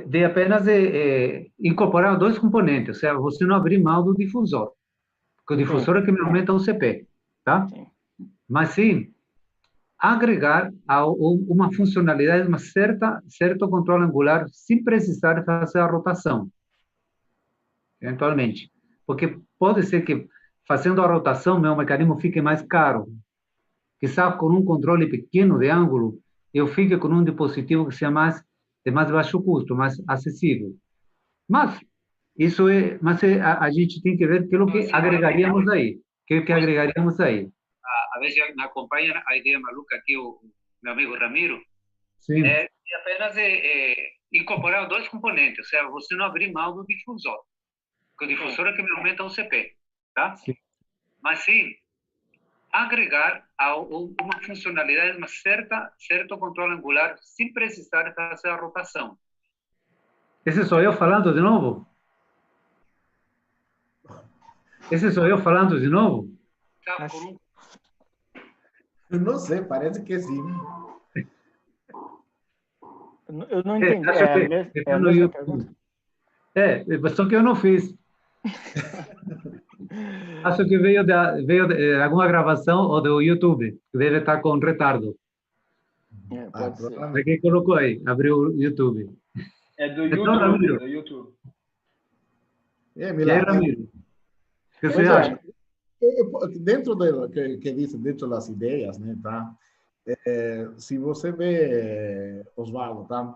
de apenas incorporar dois componentes, ou seja, você não abrir mão do difusor, porque o difusor é que me aumenta o CP, tá? Sim. Mas sim, agregar uma funcionalidade, certo controle angular, sem precisar fazer a rotação, eventualmente. Porque pode ser que, fazendo a rotação, meu mecanismo fique mais caro. Quizá com um controle pequeno de ângulo, eu fique com um dispositivo que seja de mais baixo custo, mais acessível. Mas a gente tem que ver aquilo que agregaríamos aí. Que agregaríamos aí. A ver se me acompanha a ideia maluca aqui, o meu amigo Ramiro. Sim. Apenas incorporar dois componentes, ou seja, você não abrir mão do difusor. Porque o difusor é que me aumenta o CP, tá? Sim. Mas sim, agregar uma funcionalidade, certo controle angular, sem precisar fazer a rotação. Esse sou eu falando de novo? Esse sou eu falando de novo? Eu não sei, parece que sim. Eu não entendi. Acho É a, que mes é está a no mesma YouTube. pergunta? Só que eu não fiz. Acho que veio de alguma gravação ou do YouTube, que deve estar com retardo. Pode ser. Para quem colocou aí, abriu o YouTube. É do Então, YouTube, Ramiro. do YouTube. É, E aí, Milagre. Ramiro? O que você Pois acha? dentro do que disse, dentro das ideias, né, tá? Se você vê, Osvaldo, tá?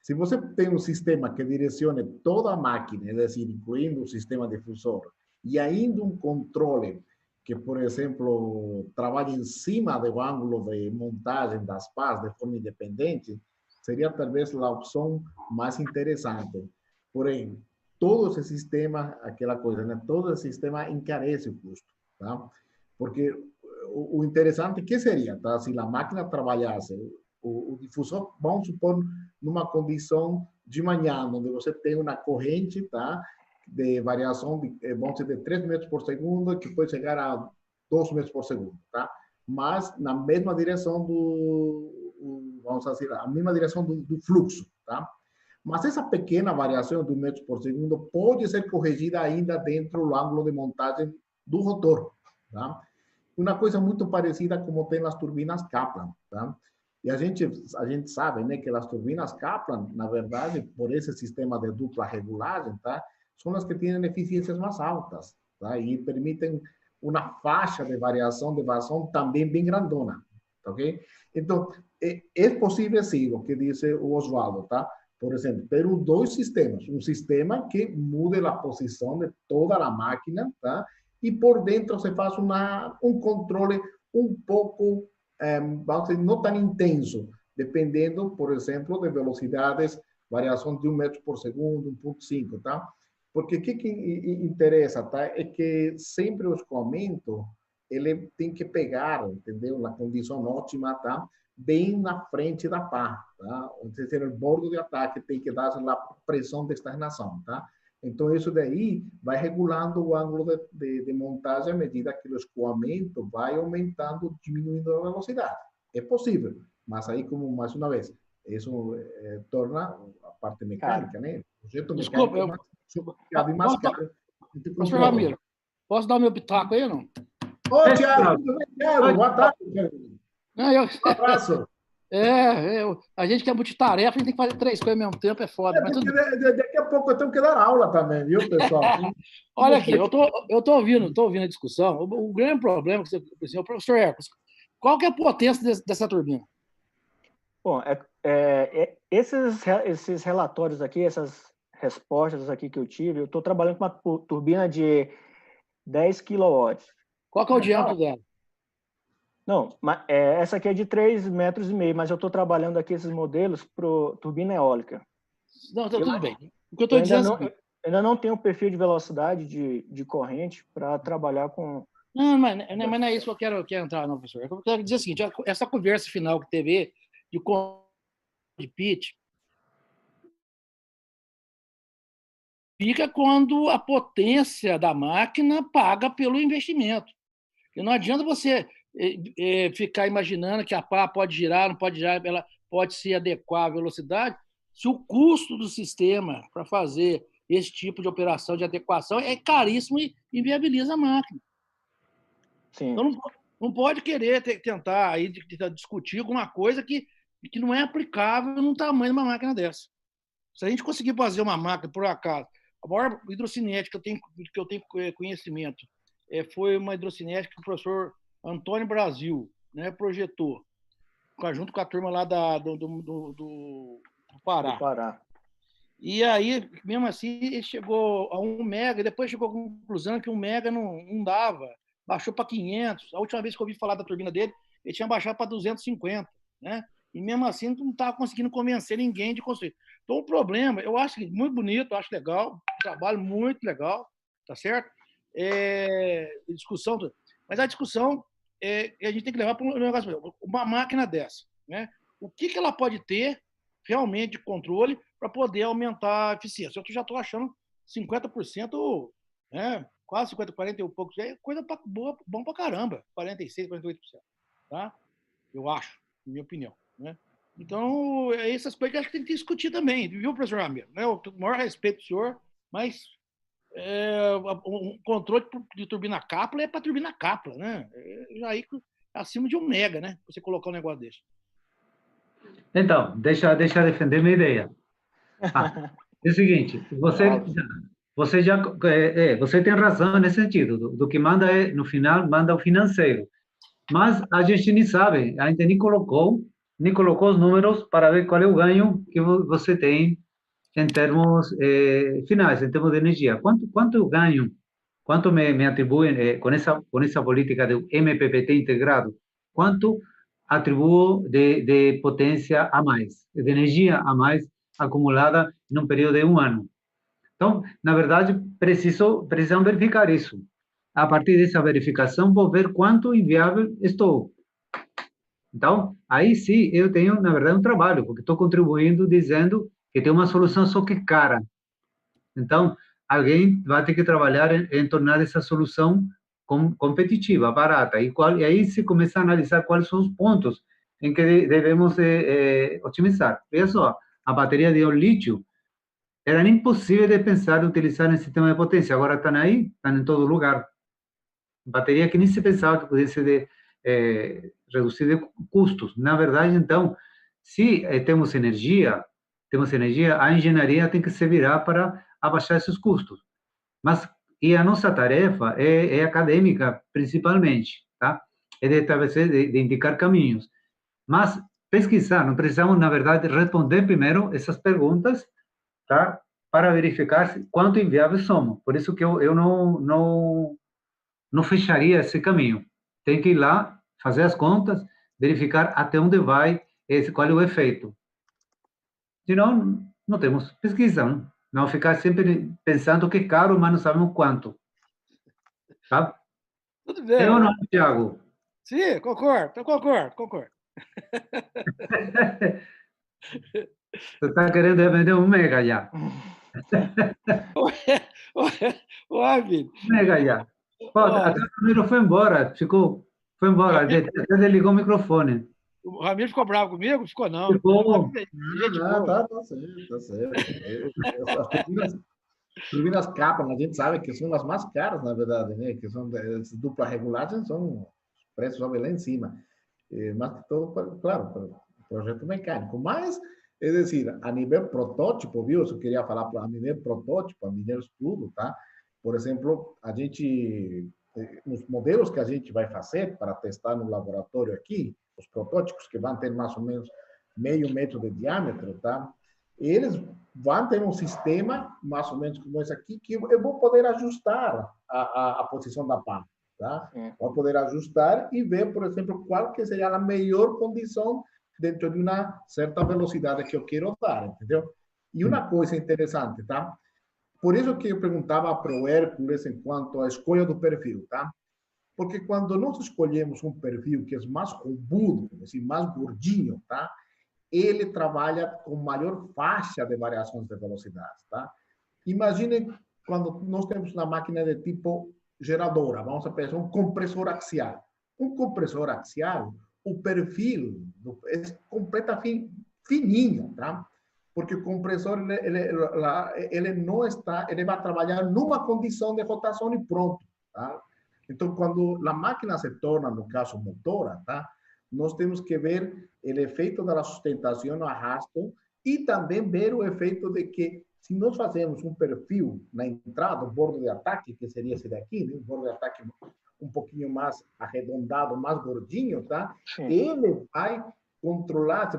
Se você tem um sistema que direcione toda a máquina, é decir, incluindo o sistema difusor, e ainda um controle que, por exemplo, trabalhe em cima do ângulo de montagem das pás de forma independente, seria talvez a opção mais interessante. Porém, todo esse sistema, aquela coisa, né? Todo esse sistema encarece o custo, tá? Porque o interessante que seria, tá? Se a máquina trabalhasse, o difusor, vamos supor, numa condição de manhã, onde você tem uma corrente, tá? De variação, vamos dizer, de 3 metros por segundo, que pode chegar a 2 metros por segundo, tá? Mas na mesma direção vamos dizer, a mesma direção do fluxo, tá? Mas essa pequena variação de 1 metro por segundo pode ser corrigida ainda dentro do ângulo de montagem do rotor, tá? Uma coisa muito parecida como tem nas turbinas Kaplan, tá? E a gente sabe, né, que as turbinas Kaplan, na verdade, por esse sistema de dupla regulagem, tá? São as que têm eficiências mais altas, tá? E permitem uma faixa de variação de vazão também bem grandona, tá, ok? Então, é possível sim, o que disse o Osvaldo, tá? Por exemplo, ter dois sistemas, um sistema que mude a posição de toda a máquina, tá? E por dentro se faz um controle um pouco, vamos dizer, não tão intenso, dependendo, por exemplo, de velocidades, variação de 1 metro por segundo, 1,5, tá? Porque o que interessa, tá? É que sempre o escoamento, ele tem que pegar, entendeu? Na condição ótima, tá? Bem na frente da pá, tá? Ou seja, no bordo de ataque tem que dar a pressão de estagnação, tá? Então, isso daí vai regulando o ângulo de montagem à medida que o escoamento vai aumentando, diminuindo a velocidade. É possível, mas aí, como mais uma vez, isso torna a parte mecânica, né? O jeito Desculpa, mecânico mais sofisticado e mais caro. Professor Ramiro, posso dar o meu pitaco aí ou não? Ô, Thiago, tudo bem, Thiago? Boa tarde, Thiago. Um abraço. A gente que é multitarefa, a gente tem que fazer 3 coisas ao mesmo tempo, é foda. Mas tudo... Daqui a pouco eu tenho que dar aula também, viu, pessoal? Olha aqui, eu tô ouvindo a discussão. O grande problema que você, professor Hércules, qual que é a potência dessa turbina? Bom, esses relatórios aqui, essas respostas aqui que eu tive, eu estou trabalhando com uma turbina de 10 kW. Qual que é o diâmetro dela? Não, essa aqui é de 3,5 metros, mas eu estou trabalhando aqui esses modelos para turbina eólica. Não, tudo bem. O que eu estou dizendo ainda não tenho perfil de velocidade de corrente para trabalhar com... Não, mas não é isso que eu quero entrar, não, professor. Eu quero dizer o seguinte, essa conversa final que teve de pitch fica quando a potência da máquina paga pelo investimento. E não adianta você ficar imaginando que a pá pode girar, não pode girar, ela pode se adequar à velocidade, se o custo do sistema para fazer esse tipo de operação de adequação é caríssimo e inviabiliza a máquina. Sim. Então, não pode querer tentar aí discutir alguma coisa que não é aplicável no tamanho de uma máquina dessa. Se a gente conseguir fazer uma máquina, por acaso, a maior hidrocinética que eu tenho conhecimento foi uma hidrocinética que o professor Antônio Brasil, né, projetou, junto com a turma lá do Pará. Do Pará. E aí, mesmo assim, ele chegou a 1 mega, e depois chegou à conclusão que 1 mega não dava, baixou para 500. A última vez que eu ouvi falar da turbina dele, ele tinha baixado para 250, né? E mesmo assim não estava conseguindo convencer ninguém de construir. Então, o problema, eu acho muito bonito, eu acho legal, um trabalho muito legal, tá certo? Discussão, mas a discussão a gente tem que levar para um negócio, uma máquina dessa, né? O que ela pode ter realmente de controle para poder aumentar a eficiência? Eu já estou achando 50%, né? Quase 50%, 40% e um pouco, é coisa boa, bom para caramba, 46%, 48%, tá? Eu acho, na minha opinião, né? Então, é essas coisas que acho que tem que discutir também, viu, professor Ramiro? Né? O maior respeito do senhor, mas um controle de turbina Kaplan é para turbina Kaplan, né? Aí acima de 1 mega, né? Você colocar um negócio desse. Então, deixa eu defender minha ideia. É o seguinte, você tem razão nesse sentido, do que manda no final, manda o financeiro. Mas a gente nem sabe, a gente nem colocou os números para ver qual é o ganho que você tem em termos finais, em termos de energia. Quanto eu ganho? Quanto me atribuem com essa política do MPPT integrado? Quanto atribuo de potência a mais, de energia a mais acumulada em um período de 1 ano? Então, na verdade, precisam verificar isso. A partir dessa verificação, vou ver quanto inviável estou. Então, aí sim, eu tenho, na verdade, um trabalho, porque estou contribuindo dizendo que tem uma solução só que cara. Então, alguém vai ter que trabalhar em tornar essa solução competitiva, barata. E aí se começa a analisar quais são os pontos em que devemos otimizar. Veja só, a bateria de lítio era impossível de pensar em utilizar em sistema de potência. Agora estão aí, estão em todo lugar. Bateria que nem se pensava que pudesse reduzir de custos. Na verdade, então, se temos energia, a engenharia tem que se virar para abaixar esses custos. Mas, e a nossa tarefa é acadêmica, principalmente, tá? É de estabelecer, de indicar caminhos. Mas pesquisar, não precisamos, na verdade, responder primeiro essas perguntas, tá? Para verificar quanto inviáveis somos. Por isso que eu não fecharia esse caminho. Tem que ir lá, fazer as contas, verificar até onde vai, qual é o efeito. Senão, não temos pesquisa, não? Não ficar sempre pensando que é caro, mas não sabemos quanto. Tá? Tudo bem. Eu não, Thiago. Sim, concordo. Você está querendo vender 1 mega já. Ô, Ramiro. 1 mega já. Pô, até o primeiro foi embora, até desligou o microfone. O Ramiro ficou bravo comigo? Ficou não. Ficou. Tá certo. As turbinas Kaplan, a gente sabe que são as mais caras, na verdade, né? Que são de dupla regulagem, são preços sobem lá em cima. Mas todo, claro, para o projeto mecânico. Mas, é decir, a nível protótipo, viu? Eu queria falar a nível protótipo, a nível estudo, tá? Por exemplo, a gente, nos modelos que a gente vai fazer para testar no laboratório aqui, os protótipos que vão ter mais ou menos meio metro de diâmetro, tá? Eles vão ter um sistema, mais ou menos como esse aqui, que eu vou poder ajustar a posição da pá, tá? Vou poder ajustar e ver, por exemplo, qual que seria a melhor condição dentro de uma certa velocidade que eu quero dar, entendeu? E uma coisa interessante, tá? Por isso que eu perguntava para o Hércules em quanto à escolha do perfil, tá? Porque quando nós escolhemos um perfil que é mais robusto, assim, mais gordinho, tá? Ele trabalha com maior faixa de variações de velocidade, tá? Imaginem quando nós temos uma máquina de tipo geradora, vamos a pensar um compressor axial. Um compressor axial, o perfil é completamente fininho, tá? Porque o compressor ele não está, ele vai trabalhar numa condição de rotação e pronto, tá? Então, quando a máquina se torna, no caso, motora, tá? Nós temos que ver o efeito da sustentação no arrasto e também ver o efeito de que, se nós fazemos um perfil na entrada, o bordo de ataque, que seria esse daqui, né? Um bordo de ataque um pouquinho mais arredondado, mais gordinho, tá? Ele vai controlar,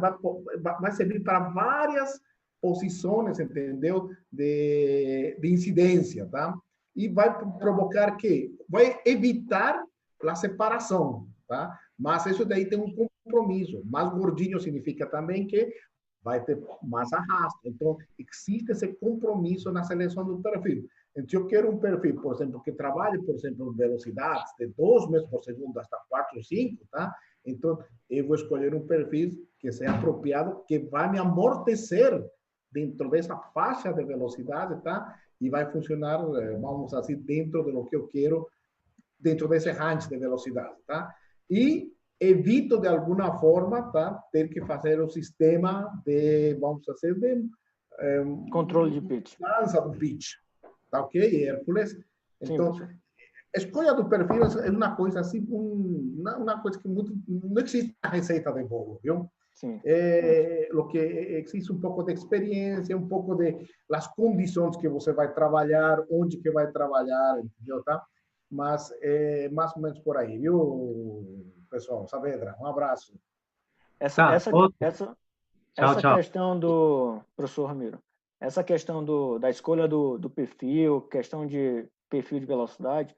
vai servir para várias posições, entendeu? De incidência, tá? E vai provocar que? Vai evitar a separação, tá? Mas isso daí tem um compromisso. Mais gordinho significa também que vai ter mais arrasto. Então, existe esse compromisso na seleção do perfil. Então, eu quero um perfil, por exemplo, que trabalhe, por exemplo, velocidades de 2 metros por segundo hasta 4, 5, tá? Então, eu vou escolher um perfil que seja apropriado, que vai me amortecer dentro dessa faixa de velocidade, tá? E vai funcionar, vamos assim, dentro do que eu quero, dentro desse range de velocidade, tá? E evito de alguma forma, tá, ter que fazer o sistema de, vamos dizer, de Controle de pitch. Lança do pitch, tá ok, Hércules? Então, Sim, a escolha do perfil é uma coisa assim, uma coisa que muito, não existe a receita de bolo, viu? sim. O que existe um pouco de experiência, um pouco de as condições que você vai trabalhar, onde que vai trabalhar, entendeu, tá? Mas é mais ou menos por aí, viu, pessoal? Saavedra, um abraço. Essa Tchau. questão do, professor Ramiro, essa questão da escolha do perfil, questão de perfil de velocidade,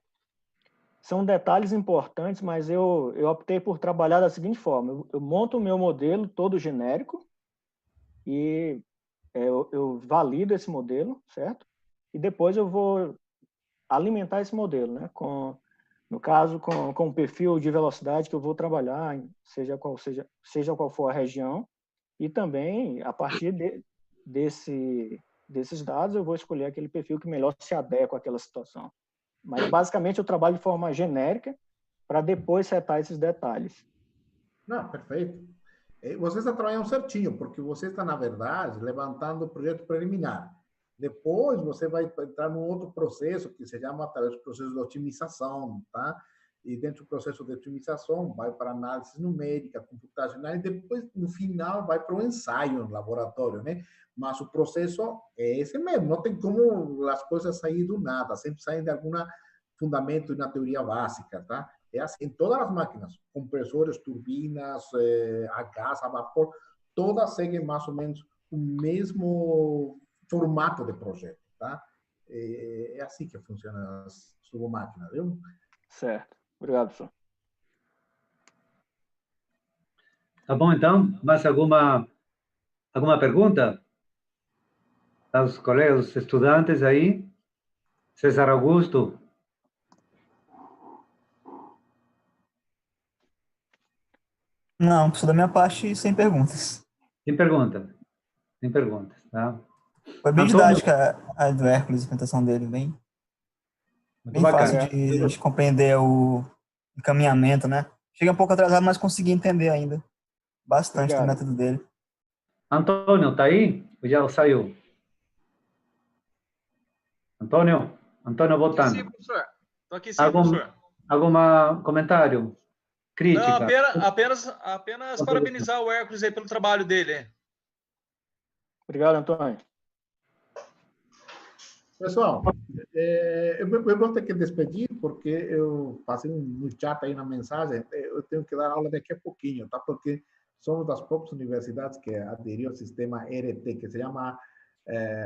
são detalhes importantes, mas eu optei por trabalhar da seguinte forma: eu monto o meu modelo todo genérico e eu valido esse modelo, certo? E depois eu vou alimentar esse modelo, né? No caso, com o perfil de velocidade que eu vou trabalhar, seja qual for a região, e também, a partir desses dados, eu vou escolher aquele perfil que melhor se adequa àquela situação. Mas, basicamente, eu trabalho de forma genérica para depois setar esses detalhes. Não, perfeito. Você está trabalhando certinho, porque você está, na verdade, levantando o projeto preliminar. Depois, você vai entrar num outro processo, que se chama, talvez, processo de otimização, tá? E dentro do processo de otimização, vai para análise numérica, computacional, e depois, no final, vai para o ensaio no laboratório, né? Mas o processo é esse mesmo, não tem como as coisas saírem do nada, sempre saem de algum fundamento na teoria básica, tá? É assim, em todas as máquinas, compressores, turbinas, a gás, a vapor, todas seguem mais ou menos o mesmo formato de projeto, tá? É assim que funcionam as turbomáquinas, viu? Certo. Obrigado, professor. Tá bom, então? Mais alguma pergunta? Aos colegas, os estudantes aí? César Augusto? Não, professor, da minha parte, sem perguntas. Sem perguntas, tá? Foi bem Antônio? didática a do Hércules, a apresentação dele, bem Muito fácil bacana. de compreender o encaminhamento, né? Cheguei um pouco atrasado, mas consegui entender ainda bastante do método dele. Antônio, tá aí? Ou já saiu? Antônio voltando. Sim, professor. Estou aqui sim, professor. Algum comentário? Crítica? Não, apenas parabenizar o Hércules aí pelo trabalho dele. Obrigado, Antônio. Pessoal, eu vou ter que despedir, porque eu passei no chat aí na mensagem, eu tenho que dar aula daqui a pouquinho, tá? Porque somos das poucas universidades que aderiu ao sistema ERT, que se chama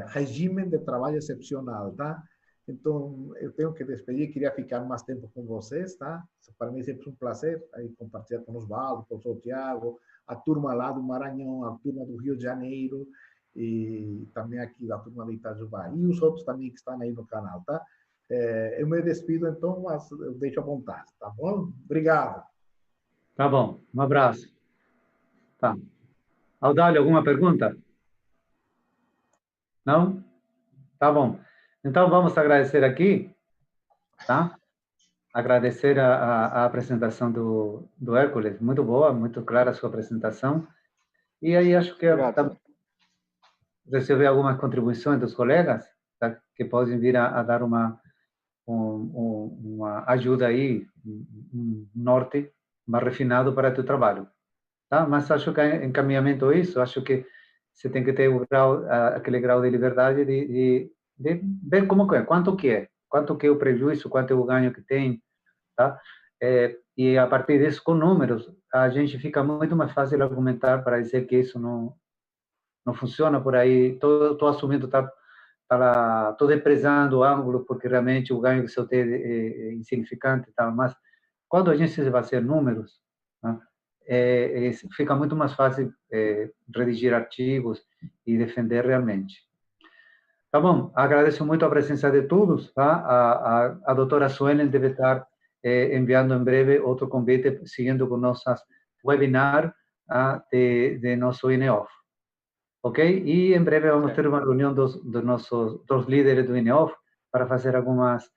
Regime de Trabalho Excepcional, tá? Então, eu tenho que despedir, queria ficar mais tempo com vocês, tá? Para mim é sempre um prazer aí compartilhar com o Osvaldo, com o professor Tiago, a turma lá do Maranhão, a turma do Rio de Janeiro, e também aqui da turma de Itajubá, e os outros também que estão aí no canal, tá? Eu me despido, então, mas eu deixo à vontade, tá bom? Obrigado. Tá bom, um abraço. Tá. Audálio, alguma pergunta? Não? Tá bom. Então, vamos agradecer aqui, tá? Agradecer a apresentação do Hércules, muito boa, muito clara a sua apresentação. E aí, acho que receber algumas contribuições dos colegas, tá? Que podem vir a dar uma ajuda aí, um norte mais refinado para o teu trabalho. Tá? Mas acho que encaminhamento isso, acho que você tem que ter aquele grau de liberdade de ver como que é, quanto que é o prejuízo, quanto é o ganho que tem, tá? E a partir disso, com números, a gente fica muito mais fácil argumentar para dizer que isso não funciona por aí. Estou assumindo, estou desprezando o ângulo porque realmente o ganho que você tem é insignificante, tá? Mas quando a gente se baseia em números, né, fica muito mais fácil redigir artigos e defender realmente. Tá bom, agradeço muito a presença de todos, tá? A doutora Suelen deve estar enviando em breve outro convite, seguindo com nossas webinar de nosso INEOF. Ok? E em breve vamos ter uma reunião dos líderes do INEOF para fazer alguns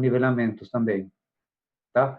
nivelamentos também. Tá?